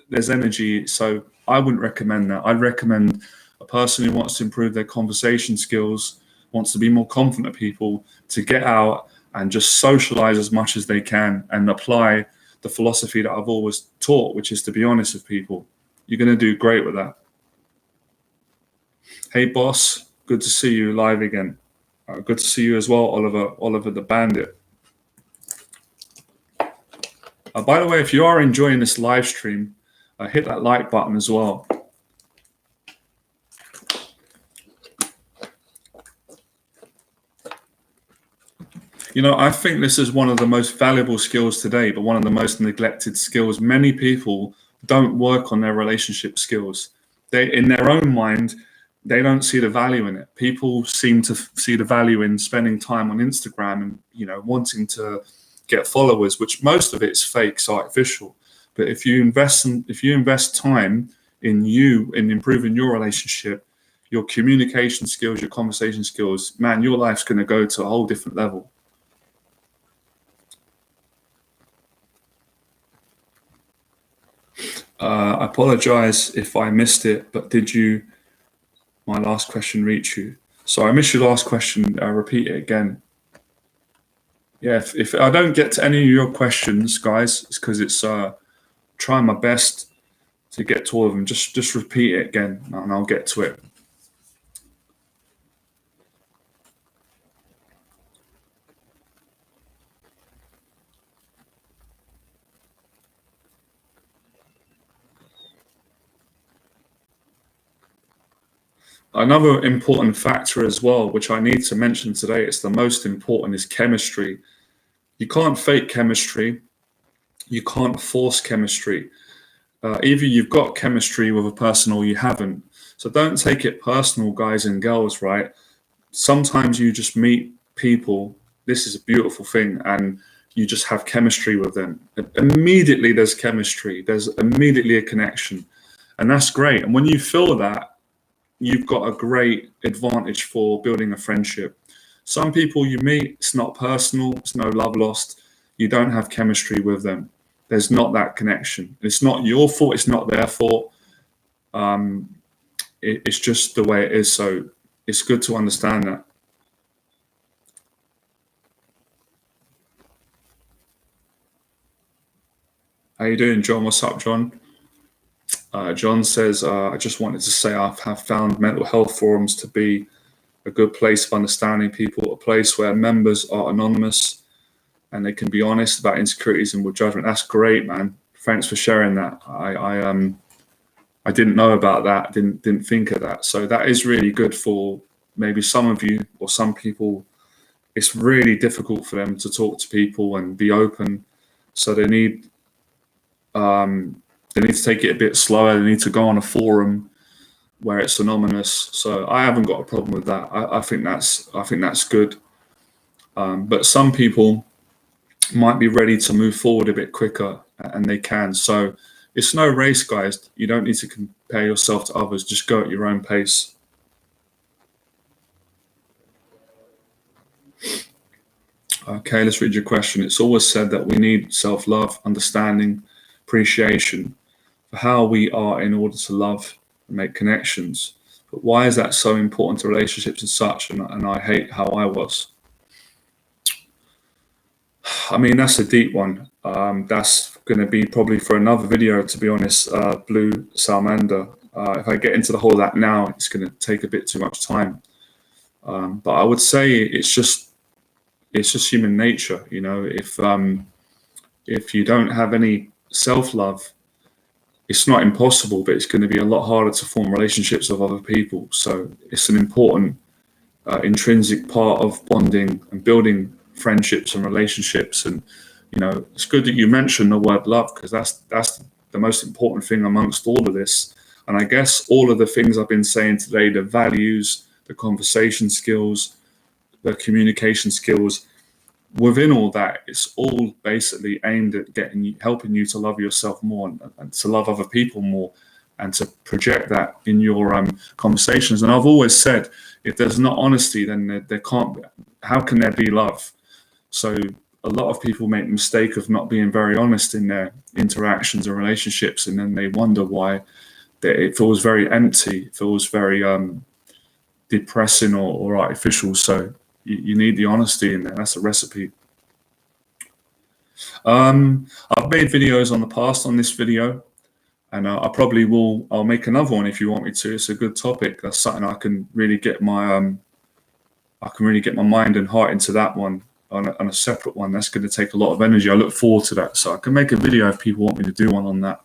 S1: There's energy. So I wouldn't recommend that. I'd recommend a person who wants to improve their conversation skills, wants to be more confident at people, to get out and just socialize as much as they can and apply the philosophy that I've always taught, which is to be honest with people. You're going to do great with that. Hey, boss. Good to see you live again. Good to see you as well, Oliver the Bandit. By the way, if you are enjoying this live stream, hit that like button as well. I think this is one of the most valuable skills today, but one of the most neglected skills. Many people don't work on their relationship skills. In their own mind, they don't see the value in it. People seem to see the value in spending time on Instagram and, wanting to get followers, which most of it's fake, it's artificial. But if you invest time in improving your relationship, your communication skills, your conversation skills, man, your life's going to go to a whole different level. I apologize if I missed it, but did my last question reach you? So I missed your last question. Repeat it again. Yeah, if I don't get to any of your questions, guys, it's because it's trying my best to get to all of them. Just repeat it again, and I'll get to it. Another important factor as well, which I need to mention today, it's the most important, is chemistry. You can't fake chemistry. You can't force chemistry. Either you've got chemistry with a person or you haven't. So don't take it personal, guys and girls, right? Sometimes you just meet people. This is a beautiful thing. And you just have chemistry with them. Immediately there's chemistry. There's immediately a connection. And that's great. And when you feel that, you've got a great advantage for building a friendship. Some people you meet, it's not personal, it's no love lost. You don't have chemistry with them. There's not that connection. It's not your fault, it's not their fault. It's just the way it is. So it's good to understand that. How you doing, John? What's up, John? John says, I just wanted to say I have found mental health forums to be a good place of understanding people, a place where members are anonymous and they can be honest about insecurities and with judgment. That's great, man. Thanks for sharing that. I didn't know about that. Didn't think of that. So that is really good for maybe some of you or some people. It's really difficult for them to talk to people and be open. So they need to take it a bit slower. They need to go on a forum where it's anonymous. So I haven't got a problem with that. I think that's good. But some people might be ready to move forward a bit quicker, and they can. So it's no race, guys. You don't need to compare yourself to others. Just go at your own pace. Okay, let's read your question. It's always said that we need self-love, understanding, appreciation for how we are in order to love and make connections. But why is that so important to relationships and such? And I hate how I was. I mean, that's a deep one. That's going to be probably for another video, to be honest, Blue Salamander. If I get into the whole of that now, it's going to take a bit too much time. But I would say it's just human nature. You know, if you don't have any self-love, it's not impossible, but it's going to be a lot harder to form relationships with other people. So it's an important intrinsic part of bonding and building friendships and relationships. And you know, it's good that you mentioned the word love, because that's the most important thing amongst all of this. And I guess all of the things I've been saying today, the values, the conversation skills, the communication skills, within all that, it's all basically aimed at helping you to love yourself more and to love other people more, and to project that in your conversations. And I've always said, if there's not honesty, then there can't be. How can there be love? So a lot of people make the mistake of not being very honest in their interactions and relationships, and then they wonder why it feels very empty, it feels very depressing or artificial. So you need the honesty in there. That's a recipe. I've made videos on the past on this video, and I probably will. I'll make another one if you want me to. It's a good topic. That's something I can really get my mind and heart into. That one on a separate one. That's going to take a lot of energy. I look forward to that. So I can make a video if people want me to do one on that.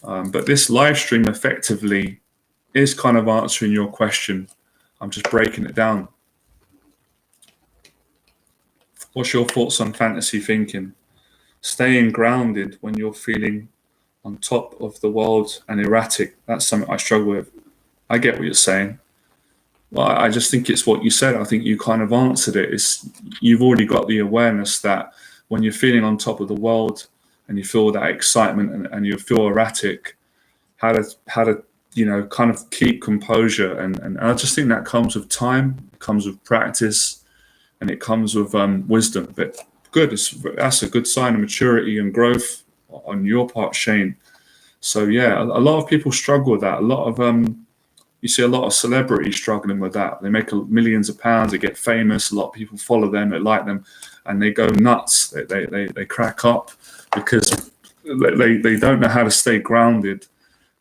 S1: But this live stream effectively is kind of answering your question. I'm just breaking it down. What's your thoughts on fantasy thinking? Staying grounded when you're feeling on top of the world and erratic. That's something I struggle with. I get what you're saying. Well, I just think it's what you said. I think you kind of answered it. You've already got the awareness that when you're feeling on top of the world and you feel that excitement and you feel erratic, how to kind of keep composure. And I just think that comes with time, it comes with practice, and it comes with wisdom. But good, that's a good sign of maturity and growth on your part, Shane. So yeah, a lot of people struggle with that. You see a lot of celebrities struggling with that. They make millions of pounds, they get famous, a lot of people follow them, they like them, and they go nuts. They crack up because they don't know how to stay grounded.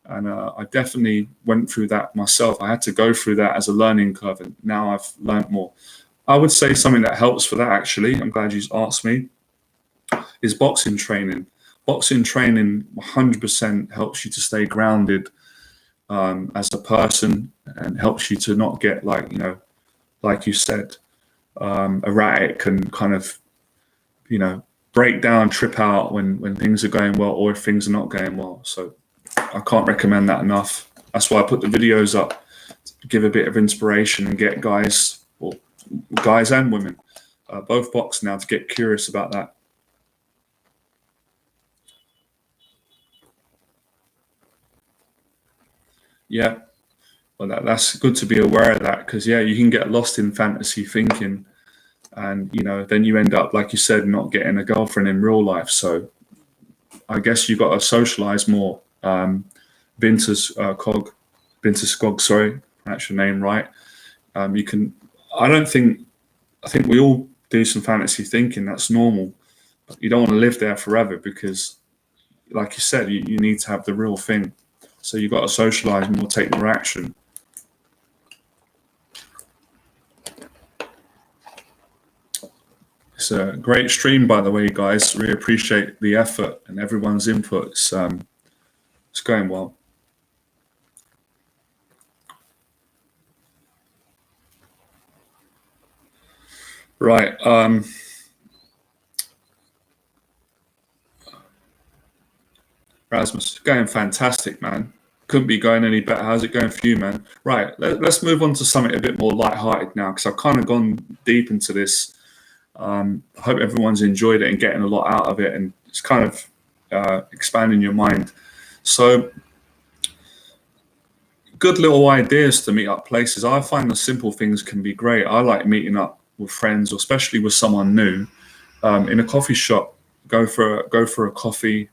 S1: And I definitely went through that myself. I had to go through that as a learning curve, and now I've learned more. I would say something that helps for that, actually, I'm glad you asked me, is boxing training. Boxing training 100% helps you to stay grounded as a person, and helps you to not get like you said, erratic and kind of, break down, trip out when things are going well or if things are not going well. So I can't recommend that enough. That's why I put the videos up, to give a bit of inspiration and get guys and women, both box now, to get curious about that. Yeah, Well, that's good to be aware of that, because yeah, you can get lost in fantasy thinking, and then you end up, like you said, not getting a girlfriend in real life. So I guess you got to socialize more. Binta's Cog, Binta Skog, sorry, pronounce your name right. You can. I don't think. I think we all do some fantasy thinking. That's normal, but you don't want to live there forever, because, like you said, you need to have the real thing. So you got to socialize more, take more action. It's a great stream, by the way, guys. Really appreciate the effort and everyone's input. It's going well. Right. Rasmus, going fantastic, man. Couldn't be going any better. How's it going for you, man? Right. Let's move on to something a bit more lighthearted now, because I've kind of gone deep into this. I hope everyone's enjoyed it and getting a lot out of it, and it's kind of expanding your mind. So, good little ideas to meet up places. I find the simple things can be great. I like meeting up with friends, or especially with someone new, in a coffee shop. Go for a coffee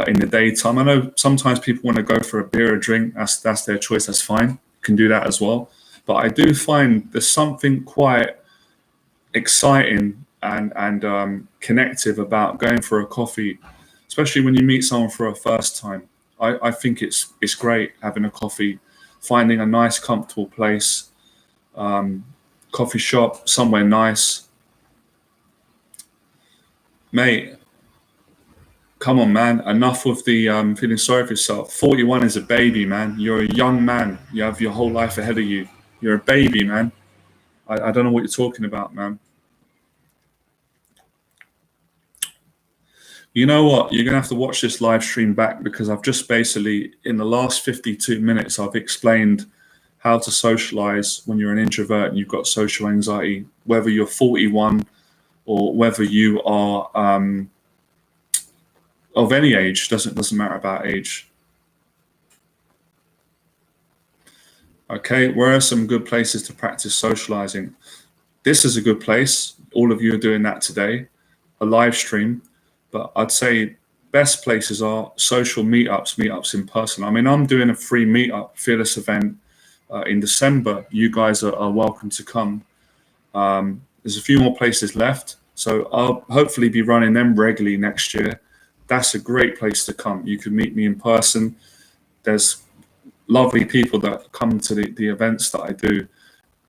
S1: in the daytime. I know sometimes people want to go for a beer or drink. That's their choice. That's fine. You can do that as well. But I do find there's something quite exciting and connective about going for a coffee, especially when you meet someone for a first time. I think it's great having a coffee, finding a nice, comfortable place, coffee shop, somewhere nice. Mate, come on, man. Enough with the feeling sorry for yourself. 41 is a baby, man. You're a young man. You have your whole life ahead of you. You're a baby, man. I don't know what you're talking about, man. You know what? You're going to have to watch this live stream back, because I've just basically, in the last 52 minutes, I've explained how to socialize when you're an introvert and you've got social anxiety, whether you're 41 or whether you are of any age. Doesn't matter about age. Okay, where are some good places to practice socializing? This is a good place. All of you are doing that today, a live stream. But I'd say best places are social meetups in person. I mean, I'm doing a free meetup, Fearless event in December. You guys are welcome to come. There's a few more places left, so I'll hopefully be running them regularly next year. That's a great place to come. You can meet me in person. There's lovely people that come to the events that I do.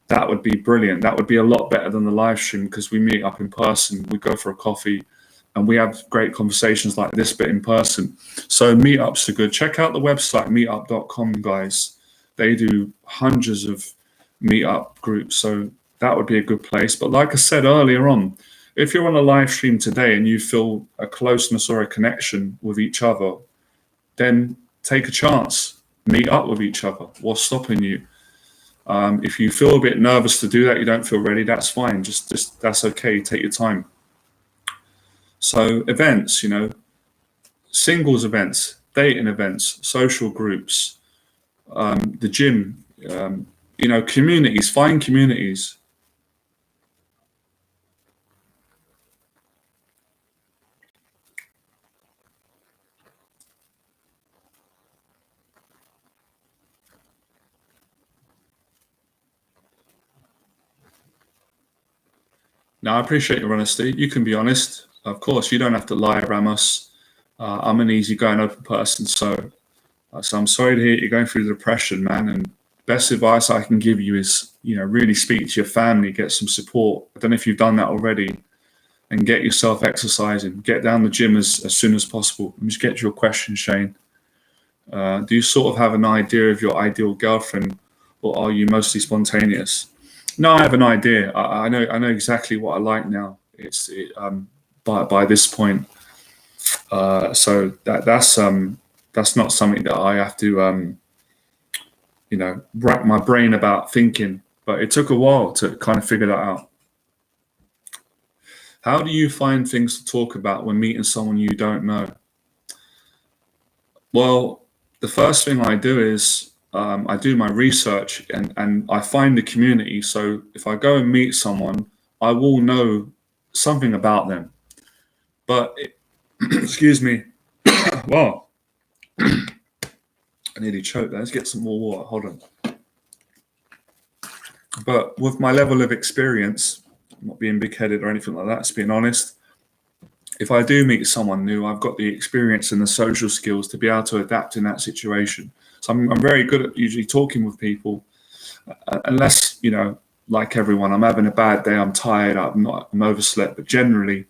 S1: That would be brilliant. That would be a lot better than the live stream, because we meet up in person, we go for a coffee, and we have great conversations like this, but in person. So meetups are good. Check out the website, meetup.com, guys. They do hundreds of meetup groups, so that would be a good place. But like I said earlier on, if you're on a live stream today and you feel a closeness or a connection with each other, then take a chance. Meet up with each other. What's stopping you? If you feel a bit nervous to do that, you don't feel ready, that's fine. Just that's okay. Take your time. So events, singles events, dating events, social groups, the gym, communities, find communities. Now, I appreciate your honesty. You can be honest. Of course, you don't have to lie, Ramos. I'm an easygoing, open person, so I'm sorry to hear you're going through the depression, man. And best advice I can give you is, really speak to your family, get some support. I don't know if you've done that already, and get yourself exercising. Get down the gym as soon as possible. Let me just get to your question, Shane. Do you sort of have an idea of your ideal girlfriend, or are you mostly spontaneous? No, I have an idea. I know exactly what I like now. By this point, so that's not something that I have to rack my brain about thinking. But it took a while to kind of figure that out. How do you find things to talk about when meeting someone you don't know? Well, the first thing I do is I do my research, and I find the community. So if I go and meet someone, I will know something about them. But excuse me, wow, I nearly choked there. Let's get some more water. Hold on. But with my level of experience, not being big-headed or anything like that, just being honest, if I do meet someone new, I've got the experience and the social skills to be able to adapt in that situation. So I'm very good at usually talking with people, unless, like everyone, I'm having a bad day, I'm tired, I'm overslept, but generally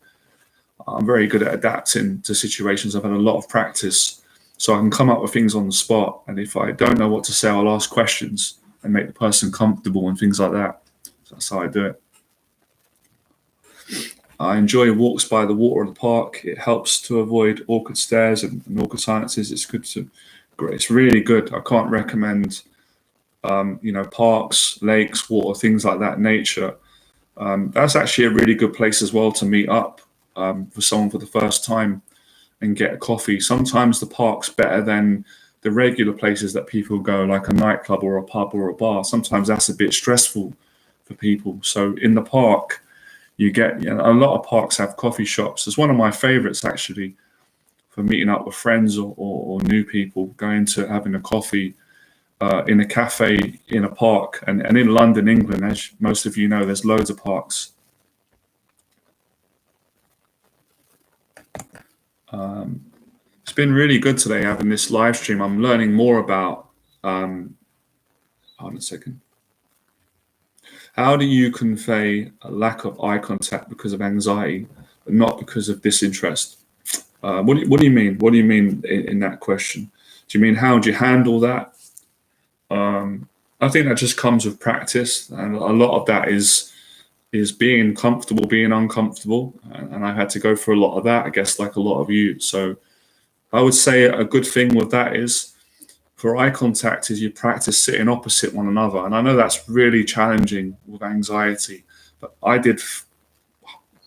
S1: I'm very good at adapting to situations. I've had a lot of practice, so I can come up with things on the spot. And if I don't know what to say, I'll ask questions and make the person comfortable and things like that. So that's how I do it. I enjoy walks by the water in the park. It helps to avoid awkward stares and awkward silences. It's really good. I can't recommend, parks, lakes, water, things like that, nature. That's actually a really good place as well to meet up for someone for the first time and get a coffee. Sometimes the park's better than the regular places that people go, like a nightclub or a pub or a bar. Sometimes that's a bit stressful for people. So in the park, you get, a lot of parks have coffee shops. It's one of my favorites actually for meeting up with friends or new people, going to having a coffee in a cafe in a park. And in London, England, as most of you know, there's loads of parks. It's been really good today having this live stream. I'm learning more about, hold on a second. How do you convey a lack of eye contact because of anxiety, but not because of disinterest? What do you mean? What do you mean in that question? Do you mean how do you handle that? I think that just comes with practice, and a lot of that is being comfortable, being uncomfortable, and I had to go through a lot of that, I guess, like a lot of you. So I would say a good thing with that is, for eye contact, is you practice sitting opposite one another. And I know that's really challenging with anxiety, but I did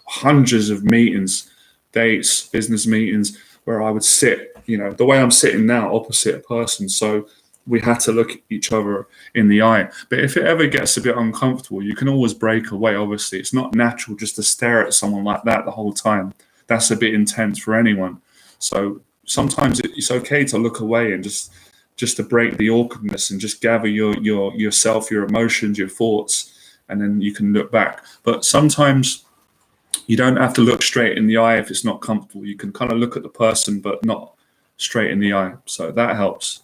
S1: hundreds of meetings, dates, business meetings, where I would sit, the way I'm sitting now, opposite a person. So we had to look at each other in the eye. But if it ever gets a bit uncomfortable, you can always break away. Obviously, it's not natural just to stare at someone like that the whole time. That's a bit intense for anyone. So sometimes it's okay to look away and just to break the awkwardness and just gather yourself, your emotions, your thoughts, and then you can look back. But sometimes you don't have to look straight in the eye if it's not comfortable. You can kind of look at the person, but not straight in the eye. So that helps.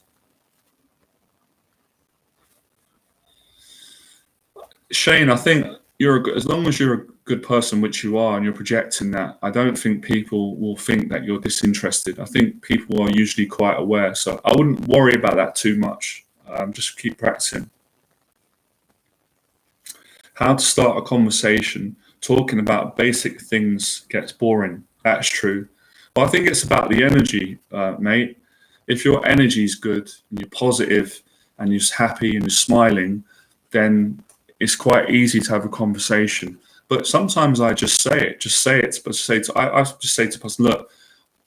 S1: Shane, I think as long as you're a good person, which you are, and you're projecting that, I don't think people will think that you're disinterested. I think people are usually quite aware. So I wouldn't worry about that too much. Just keep practicing. How to start a conversation talking about basic things gets boring. That's true. But I think it's about the energy, mate. If your energy is good and you're positive and you're happy and you're smiling, then it's quite easy to have a conversation. But sometimes I just say it, but I just say to the person, look,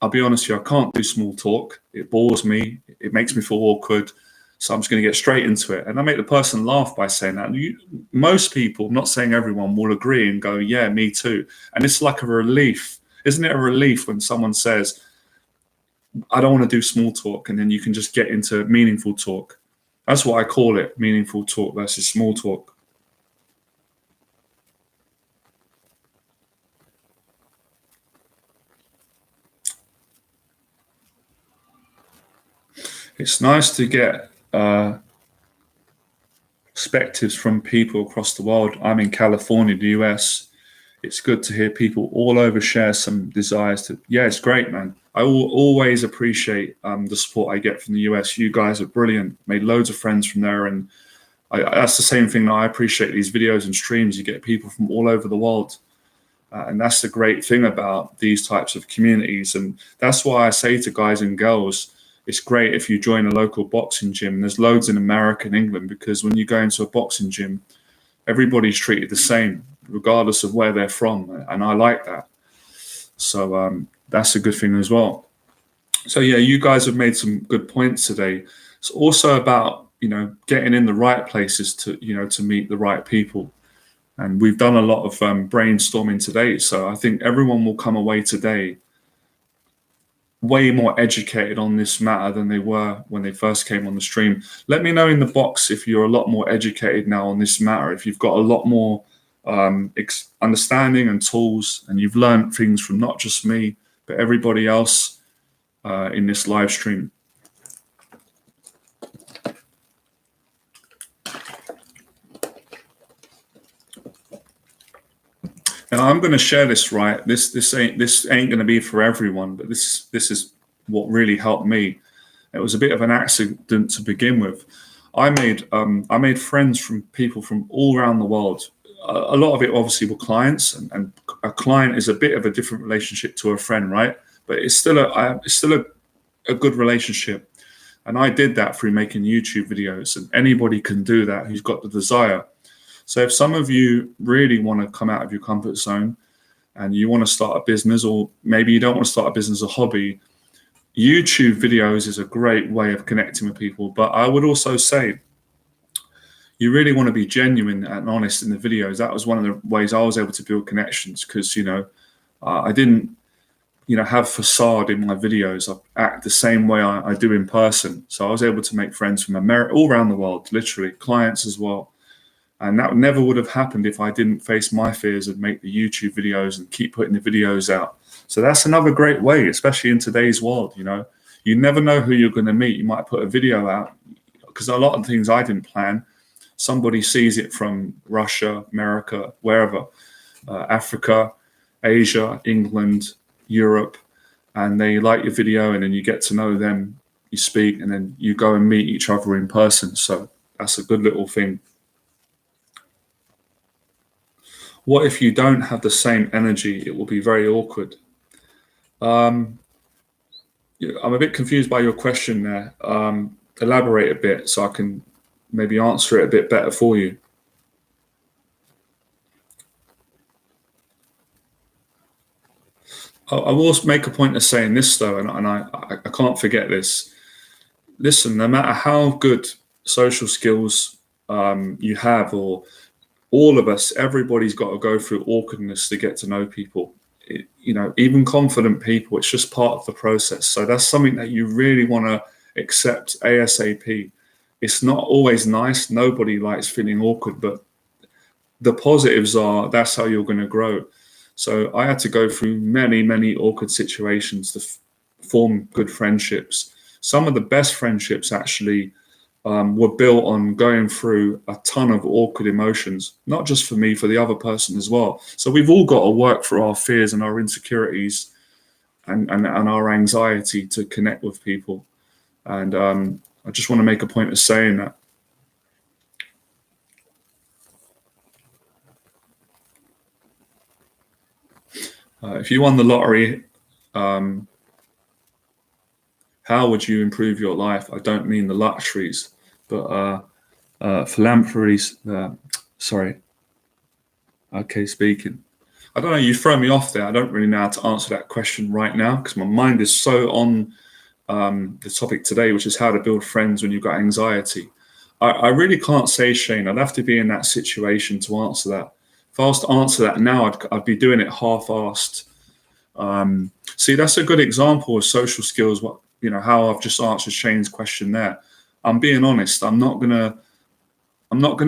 S1: I'll be honest with you, I can't do small talk. It bores me. It makes me feel awkward. So I'm just going to get straight into it. And I make the person laugh by saying that. Most people, I'm not saying everyone, will agree and go, yeah, me too. And it's like a relief. Isn't it a relief when someone says, I don't want to do small talk, and then you can just get into meaningful talk? That's what I call it, meaningful talk versus small talk. It's nice to get perspectives from people across the world. I'm in California, the US. It's good to hear people all over share some desires to. Yeah, it's great, man. I will always appreciate the support I get from the US. You guys are brilliant. Made loads of friends from there, and that's the same thing that I appreciate these videos and streams. You get people from all over the world. And that's the great thing about these types of communities. And that's why I say to guys and girls, it's great if you join a local boxing gym. There's loads in America and England, because when you go into a boxing gym, everybody's treated the same, regardless of where they're from. And I like that. So that's a good thing as well. So yeah, you guys have made some good points today. It's also about getting in the right places to meet the right people. And we've done a lot of brainstorming today. So I think everyone will come away today way more educated on this matter than they were when they first came on the stream. Let me know in the box if you're a lot more educated now on this matter, if you've got a lot more understanding and tools, and you've learned things from not just me, but everybody else in this live stream. Now I'm going to share this, right? This ain't going to be for everyone, but this is what really helped me. It was a bit of an accident to begin with. I made friends from people from all around the world. A lot of it obviously were clients, and a client is a bit of a different relationship to a friend, right? But it's still a good relationship. And I did that through making YouTube videos, and anybody can do that who's got the desire. So if some of you really want to come out of your comfort zone and you want to start a business, or maybe you don't want to start a business, a hobby, YouTube videos is a great way of connecting with people. But I would also say you really want to be genuine and honest in the videos. That was one of the ways I was able to build connections, because, I didn't, have facade in my videos. I act the same way I do in person. So I was able to make friends from America, all around the world, literally, clients as well. And that never would have happened if I didn't face my fears and make the YouTube videos and keep putting the videos out. So that's another great way, especially in today's world. You never know who you're going to meet. You might put a video out, because a lot of things I didn't plan, somebody sees it from Russia, America, wherever, Africa, Asia, England, Europe, and they like your video, and then you get to know them, you speak, and then you go and meet each other in person. So that's a good little thing. What if you don't have the same energy? It will be very awkward. I'm a bit confused by your question there. Elaborate a bit so I can maybe answer it a bit better for you. I will make a point of saying this, though, and I can't forget this. Listen, no matter how good social skills you have, or all of us, everybody's got to go through awkwardness to get to know people. Even confident people, it's just part of the process. So that's something that you really want to accept ASAP. It's not always nice. Nobody likes feeling awkward, but the positives are that's how you're going to grow. So I had to go through many, many awkward situations to form good friendships. Some of the best friendships actually were built on going through a ton of awkward emotions, not just for me, for the other person as well. So we've all got to work through our fears and our insecurities and our anxiety to connect with people. And I just want to make a point of saying that. If you won the lottery, how would you improve your life? I don't mean the luxuries, but philanthropies. Sorry. Okay, speaking. I don't know. You throw me off there. I don't really know how to answer that question right now, because my mind is so on the topic today, which is how to build friends when you've got anxiety. I really can't say, Shane. I'd have to be in that situation to answer that. If I was to answer that now, I'd be doing it half-assed. See, that's a good example of social skills. How I've just answered Shane's question there. I'm being honest. I'm not gonna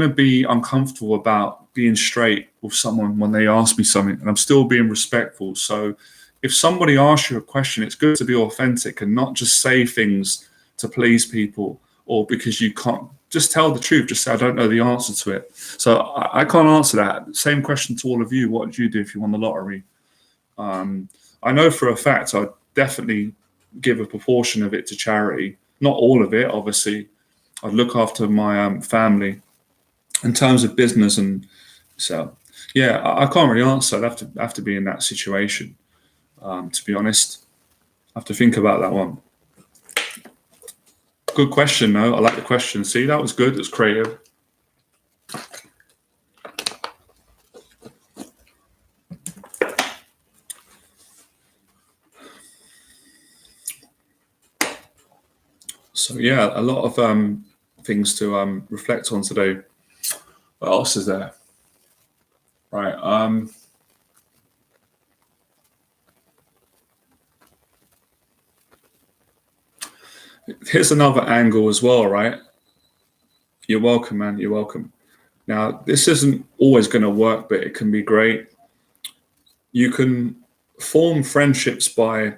S1: be uncomfortable about being straight with someone when they ask me something, and I'm still being respectful. So if somebody asks you a question, it's good to be authentic and not just say things to please people, or because you can't. Just tell the truth. Just say, I don't know the answer to it. So I can't answer that. Same question to all of you. What would you do if you won the lottery? I know for a fact I'd definitely give a proportion of it to charity. Not all of it, obviously. I'd look after my family. In terms of business, and so, yeah, I can't really answer. I'd have to be in that situation. To be honest, I have to think about that one. Good question, though. I like the question. See, that was good. It was creative. So yeah, a lot of things to reflect on today. What else is there? Right. Here's another angle as well, right? You're welcome, man. You're welcome. Now, this isn't always going to work, but it can be great. You can form friendships by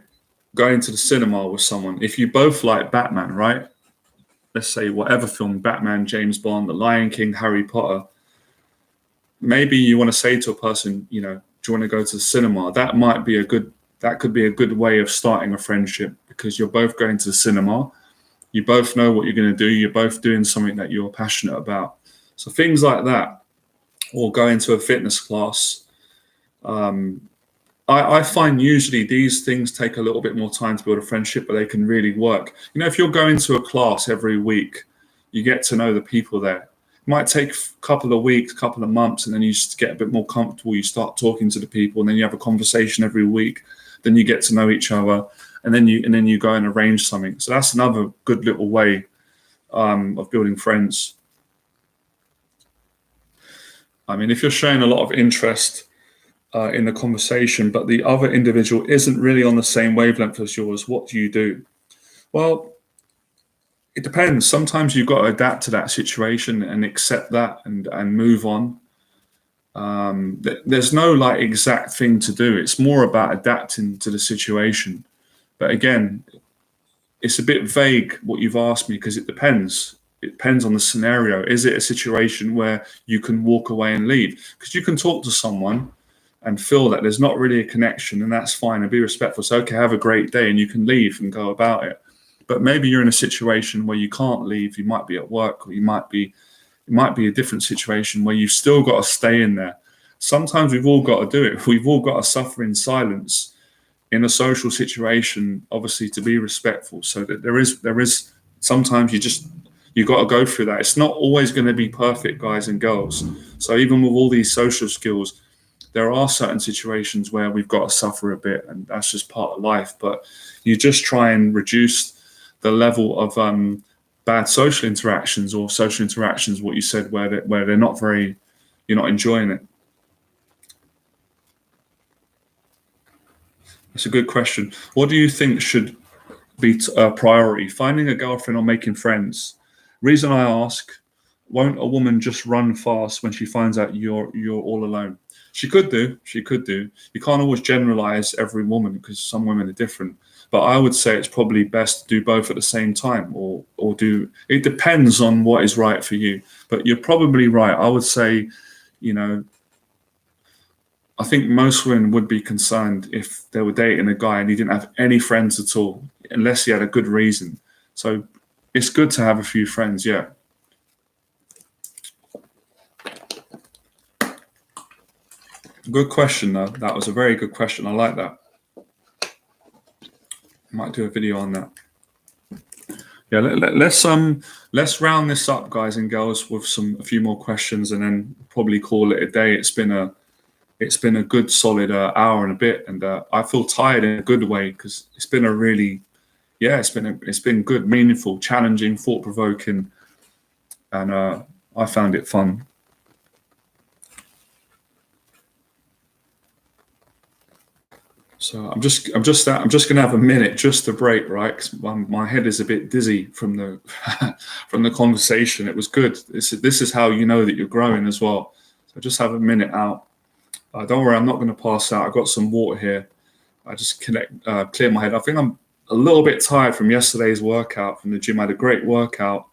S1: going to the cinema with someone. If you both like Batman, right? Let's say whatever film, Batman, James Bond, The Lion King, Harry Potter. Maybe you want to say to a person, do you want to go to the cinema? That could be a good way of starting a friendship, because you're both going to the cinema. You both know what you're going to do. You're both doing something that you're passionate about. So things like that, or going to a fitness class. I find usually these things take a little bit more time to build a friendship, but they can really work. If you're going to a class every week, you get to know the people there. It might take a couple of weeks, couple of months, and then you just get a bit more comfortable. You start talking to the people, and then you have a conversation every week. Then you get to know each other, and then you go and arrange something. So that's another good little way of building friends. If you're showing a lot of interest in the conversation, but the other individual isn't really on the same wavelength as yours, what do you do? Well, it depends. Sometimes you've got to adapt to that situation and accept that and move on. There's no exact thing to do. It's more about adapting to the situation. But again, it's a bit vague what you've asked me, because it depends. It depends on the scenario. Is it a situation where you can walk away and leave? Because you can talk to someone and feel that there's not really a connection, and that's fine, and be respectful. So, okay, have a great day, and you can leave and go about it. But maybe you're in a situation where you can't leave. You might be at work, or it might be a different situation where you've still got to stay in there. Sometimes we've all got to do it. We've all got to suffer in silence in a social situation, obviously, to be respectful. So that there is sometimes you got to go through that. It's not always going to be perfect, guys and girls. So even with all these social skills, there are certain situations where we've got to suffer a bit, and that's just part of life. But you just try and reduce the level of bad social interactions, or social interactions, what you said, where they're not very, you're not enjoying it. That's a good question. What do you think should be a priority? Finding a girlfriend or making friends? Reason I ask, won't a woman just run fast when she finds out you're all alone? She could do. You can't always generalize every woman, because some women are different. But I would say it's probably best to do both at the same time, or do. It depends on what is right for you. But you're probably right. I would say, I think most women would be concerned if they were dating a guy and he didn't have any friends at all, unless he had a good reason. So it's good to have a few friends, yeah. Good question, though. That was a very good question. I like that. I might do a video on that. Yeah, let's round this up, guys and girls, with a few more questions, and then probably call it a day. It's been a good solid hour and a bit, and I feel tired in a good way, because it's been it's been good, meaningful, challenging, thought-provoking, and I found it fun. So I'm just going to have a minute just to break, right? 'Cause my head is a bit dizzy from the from the conversation. It was good. This is how you know that you're growing as well. So just have a minute out. Don't worry, I'm not going to pass out. I've got some water here. I just clear my head. I think I'm a little bit tired from yesterday's workout from the gym. I had a great workout,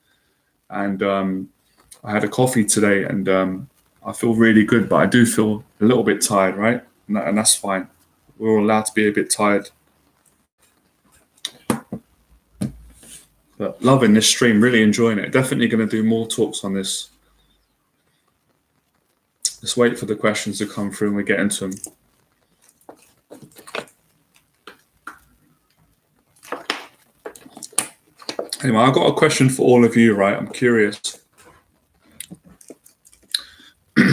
S1: and I had a coffee today, and I feel really good. But I do feel a little bit tired, right? And that's fine. We're all allowed to be a bit tired. But loving this stream, really enjoying it. Definitely going to do more talks on this. Let's wait for the questions to come through and we get into them. Anyway, I've got a question for all of you, right? I'm curious.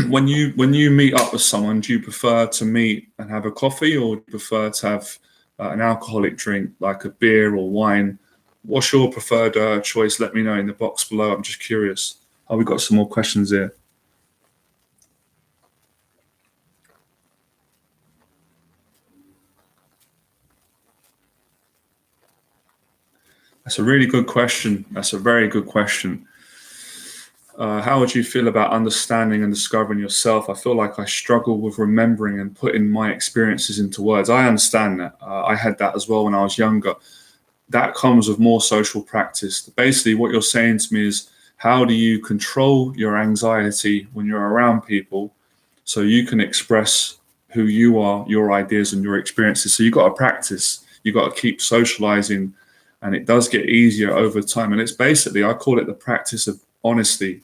S1: When you meet up with someone, do you prefer to meet and have a coffee, or do you prefer to have an alcoholic drink like a beer or wine? What's your preferred choice? Let me know in the box below. I'm just curious. Oh, we got some more questions here. That's a really good question. That's a very good question. How would you feel about understanding and discovering yourself? I feel like I struggle with remembering and putting my experiences into words. I understand that. I had that as well when I was younger. That comes with more social practice. Basically, what you're saying to me is, how do you control your anxiety when you're around people so you can express who you are, your ideas, and your experiences? So you've got to practice. You've got to keep socializing, and it does get easier over time. And it's basically, I call it the practice of honesty.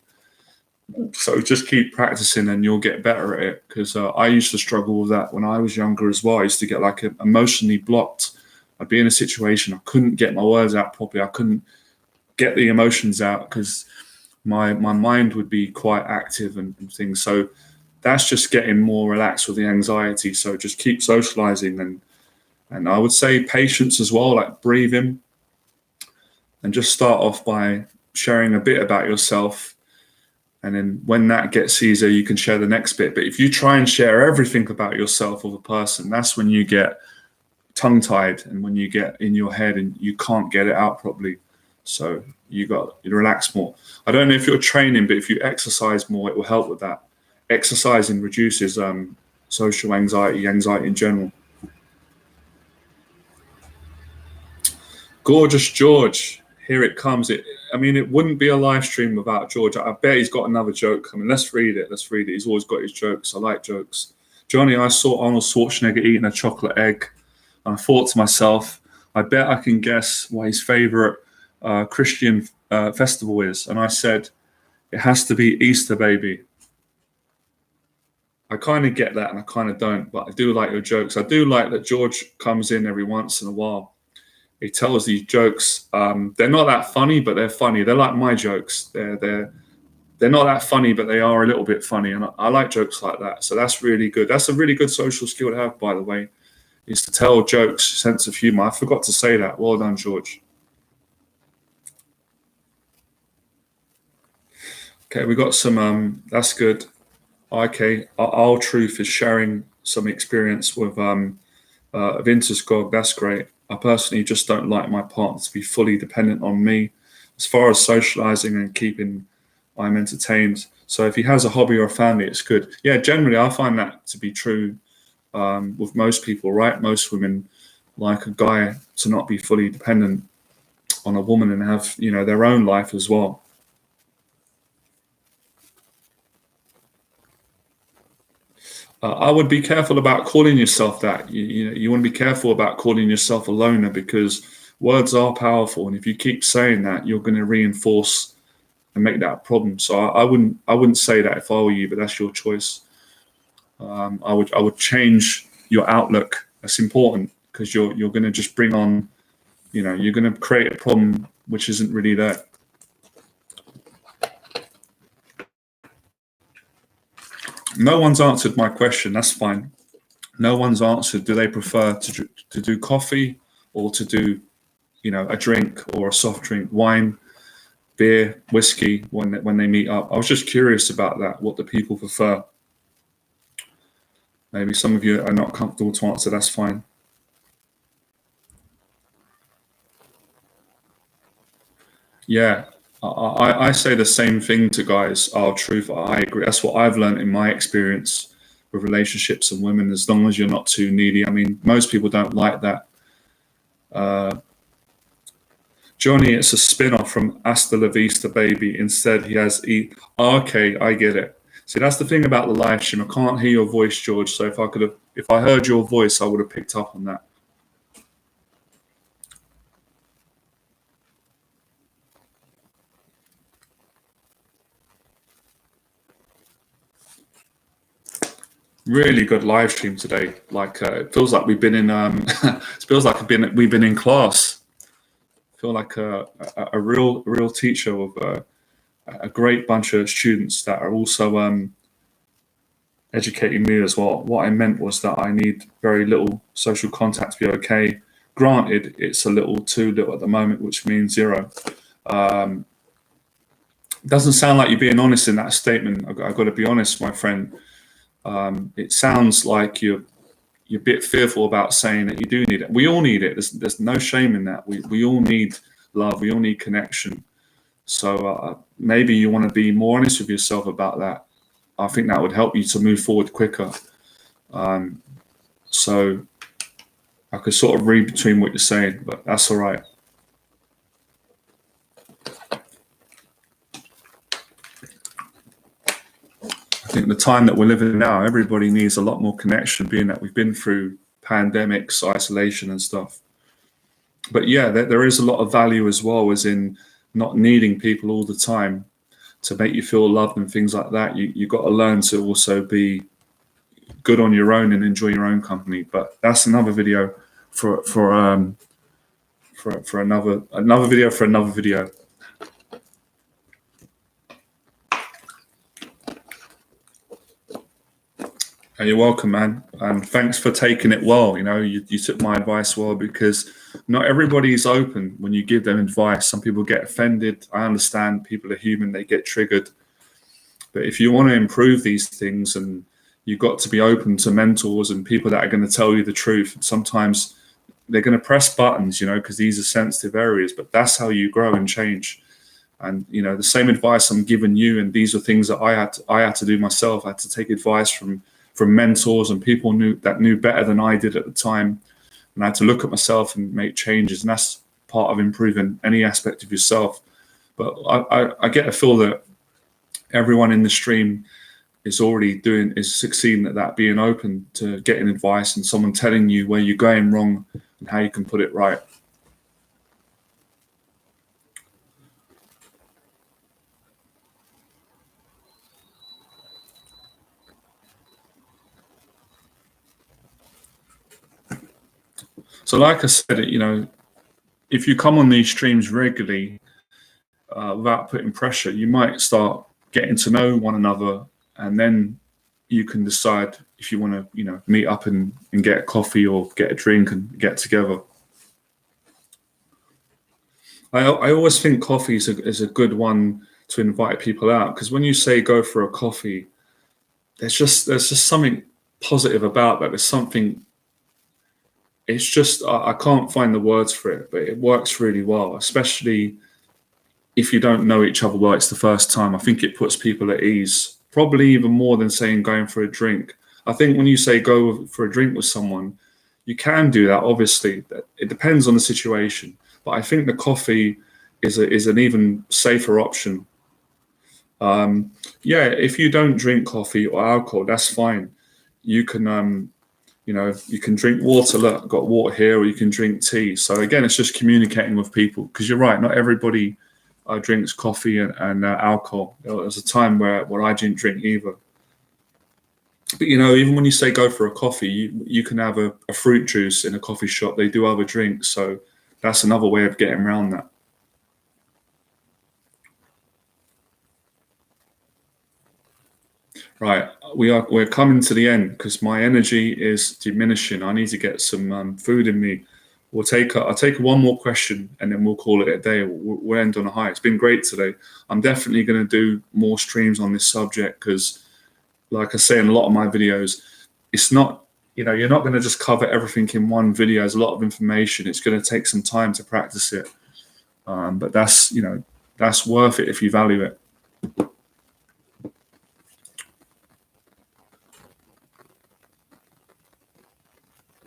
S1: So just keep practicing and you'll get better at it, because I used to struggle with that when I was younger as well. I used to get like emotionally blocked. I'd be in a situation, I couldn't get my words out properly. I couldn't get the emotions out because my mind would be quite active and things. So that's just getting more relaxed with the anxiety. So just keep socializing, and I would say patience as well, like breathing, and just start off by sharing a bit about yourself. And then when that gets easier, you can share the next bit. But if you try and share everything about yourself with a person, that's when you get tongue-tied and when you get in your head and you can't get it out properly. So you relax more. I don't know if you're training, but if you exercise more, it will help with that. Exercising reduces social anxiety in general. Gorgeous George, here it comes. It wouldn't be a live stream without George. I bet he's got another joke coming. Let's read it. He's always got his jokes. I like jokes. Johnny, I saw Arnold Schwarzenegger eating a chocolate egg, and I thought to myself, I bet I can guess what his favorite Christian festival is. And I said, it has to be Easter, baby. I kind of get that and I kind of don't, but I do like your jokes. I do like that George comes in every once in a while. He tells these jokes. They're not that funny, but they're funny. They're like my jokes. They're not that funny, but they are a little bit funny. And I like jokes like that. So that's really good. That's a really good social skill to have, by the way, is to tell jokes, sense of humor. I forgot to say that. Well done, George. Okay, we got some, that's good. Okay, our truth is sharing some experience with Vintersgog. That's great. I personally just don't like my partner to be fully dependent on me as far as socializing and keeping I'm entertained. So if he has a hobby or a family, it's good. Yeah, generally I find that to be true with most people, right? Most women like a guy to not be fully dependent on a woman and have, their own life as well. I would be careful about calling yourself that. You want to be careful about calling yourself a loner, because words are powerful, and if you keep saying that, you're going to reinforce and make that a problem. So I wouldn't say that if I were you, but that's your choice. I would change your outlook. That's important, because you're going to just bring on, you're going to create a problem which isn't really there. No one's answered my question. That's fine. No one's answered. Do they prefer to do coffee or to do, a drink or a soft drink, wine, beer, whiskey when they meet up? I was just curious about that. What do people prefer? Maybe some of you are not comfortable to answer. That's fine. Yeah, I say the same thing to guys. Our truth. I agree. That's what I've learned in my experience with relationships and women. As long as you're not too needy. I mean, most people don't like that. Johnny, it's a spin-off from Hasta La Vista Baby. Instead, he has Okay, I get it. See, that's the thing about the live stream. I can't hear your voice, George. So if I heard your voice, I would have picked up on that. Really good live stream today. Like it feels like we've been in. It feels like we've been in class. I feel like a real teacher with a great bunch of students that are also educating me as well. What I meant was that I need very little social contact to be okay. Granted, it's a little too little at the moment, which means zero. Doesn't sound like you're being honest in that statement. I've got to be honest, my friend. It sounds like you're a bit fearful about saying that you do need it. We all need it. There's no shame in that. We all need love. We all need connection. So maybe you want to be more honest with yourself about that. I think that would help you to move forward quicker. So I could sort of read between what you're saying, but that's all right. I think the time that we're living in now, everybody needs a lot more connection, being that we've been through pandemics, isolation and stuff. But yeah, there is a lot of value as well, as in not needing people all the time to make you feel loved and things like that. You've got to learn to also be good on your own and enjoy your own company. But that's another video for another video for another video. And you're welcome, man. And thanks for taking it well. You know, you took my advice well, because not everybody is open when you give them advice. Some people get offended. I understand, people are human, they get triggered. But if you want to improve these things, and you've got to be open to mentors and people that are going to tell you the truth. Sometimes they're going to press buttons, you know, because these are sensitive areas, but that's how you grow and change. And, you know, the same advice I'm giving you, and these are things that I had to do myself. I had to take advice from mentors and people that knew better than I did at the time. And I had to look at myself and make changes. And that's part of improving any aspect of yourself. But I get a feel that everyone in the stream is succeeding at that, being open to getting advice and someone telling you where you're going wrong and how you can put it right. So like I said, you know, if you come on these streams regularly without putting pressure, you might start getting to know one another, and then you can decide if you want to, you know, meet up and get a coffee or get a drink and get together. I always think coffee is a good one to invite people out, because when you say go for a coffee, there's just something positive about that. There's something. It's just I can't find the words for it, but it works really well, especially if you don't know each other well. It's the first time. I think it puts people at ease, probably even more than saying going for a drink. I think when you say go for a drink with someone, you can do that. Obviously, it depends on the situation, but I think the coffee is an even safer option. Yeah, if you don't drink coffee or alcohol, that's fine. You can you know, you can drink water. Look, I've got water here, or you can drink tea. So again, it's just communicating with people, because you're right, not everybody drinks coffee and alcohol. There was a time where I didn't drink either. But, you know, even when you say go for a coffee, you can have a fruit juice in a coffee shop. They do other drinks. So that's another way of getting around that. Right, we're coming to the end because my energy is diminishing. I need to get some food in me. I'll take one more question and then we'll call it a day. We'll end on a high. It's been great today. I'm definitely going to do more streams on this subject, because, like I say in a lot of my videos, it's not, you know, you're not going to just cover everything in one video. There's a lot of information. It's going to take some time to practice it, but that's, you know, that's worth it if you value it.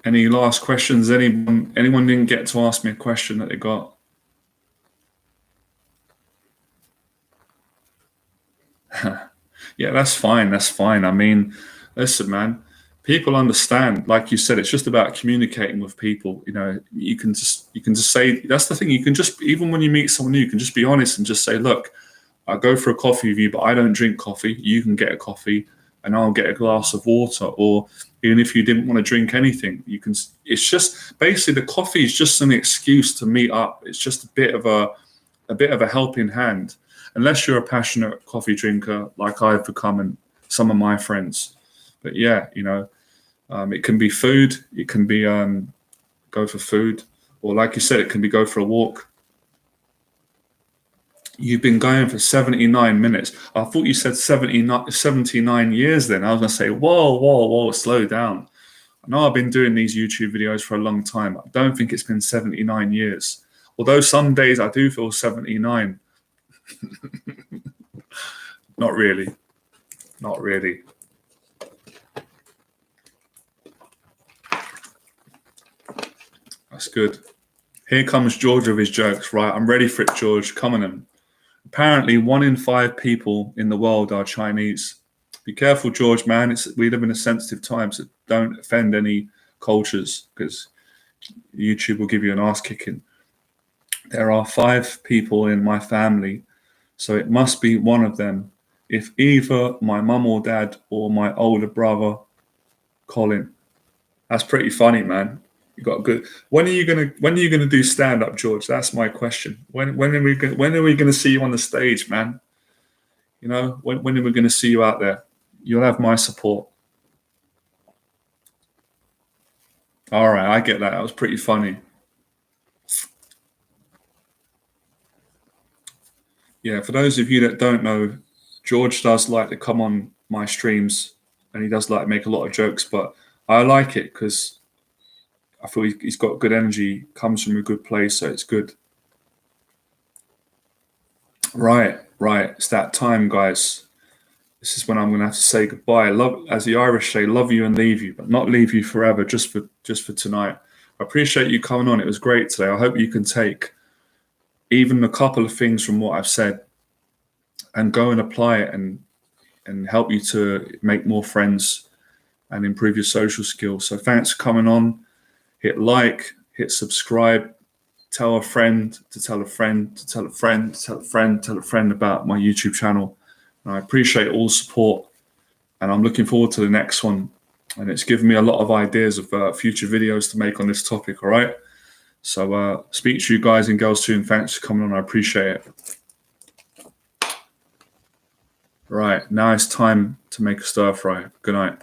S1: Any last questions? Anyone didn't get to ask me a question that they got? Yeah, that's fine. That's fine. I mean, listen, man, people understand. Like you said, it's just about communicating with people. You know, you can just say, that's the thing. You can just, even when you meet someone new, you can just be honest and just say, look, I'll go for a coffee with you, but I don't drink coffee. You can get a coffee and I'll get a glass of water. Or even if you didn't want to drink anything, you can, it's just basically the coffee is just an excuse to meet up. It's just a bit of a helping hand, unless you're a passionate coffee drinker like I've become and some of my friends. But yeah, you know, it can be food. It can be go for food. Or like you said, it can be go for a walk. You've been going for 79 minutes. I thought you said 79 years then. I was going to say, whoa, slow down. I know I've been doing these YouTube videos for a long time. I don't think it's been 79 years. Although some days I do feel 79. Not really. Not really. That's good. Here comes George with his jokes. Right, I'm ready for it, George. Come on in. Apparently, 1 in 5 people in the world are Chinese. Be careful, George, man. We live in a sensitive time, so don't offend any cultures because YouTube will give you an ass kicking. There are 5 people in my family, so it must be one of them. If either my mum or dad or my older brother, Colin. That's pretty funny, man. You got good. When are you gonna do stand up, George? That's my question. When are we gonna see you on the stage, man? You know, when are we gonna see you out there? You'll have my support. All right, I get that. That was pretty funny. Yeah, for those of you that don't know, George does like to come on my streams, and he does like to make a lot of jokes. But I like it because I feel he's got good energy, comes from a good place, so it's good. Right. It's that time, guys. This is when I'm going to have to say goodbye. Love, as the Irish say, love you and leave you, but not leave you forever. Just for tonight. I appreciate you coming on. It was great today. I hope you can take even a couple of things from what I've said and go and apply it and help you to make more friends and improve your social skills. So thanks for coming on. Hit like, hit subscribe, tell a friend to tell a friend to tell a friend to tell a friend, tell a friend about my YouTube channel. And I appreciate all the support, and I'm looking forward to the next one. And it's given me a lot of ideas of future videos to make on this topic. All right. So speak to you guys and girls soon. Thanks for coming on. I appreciate it. Right. Now it's time to make a stir fry. Good night.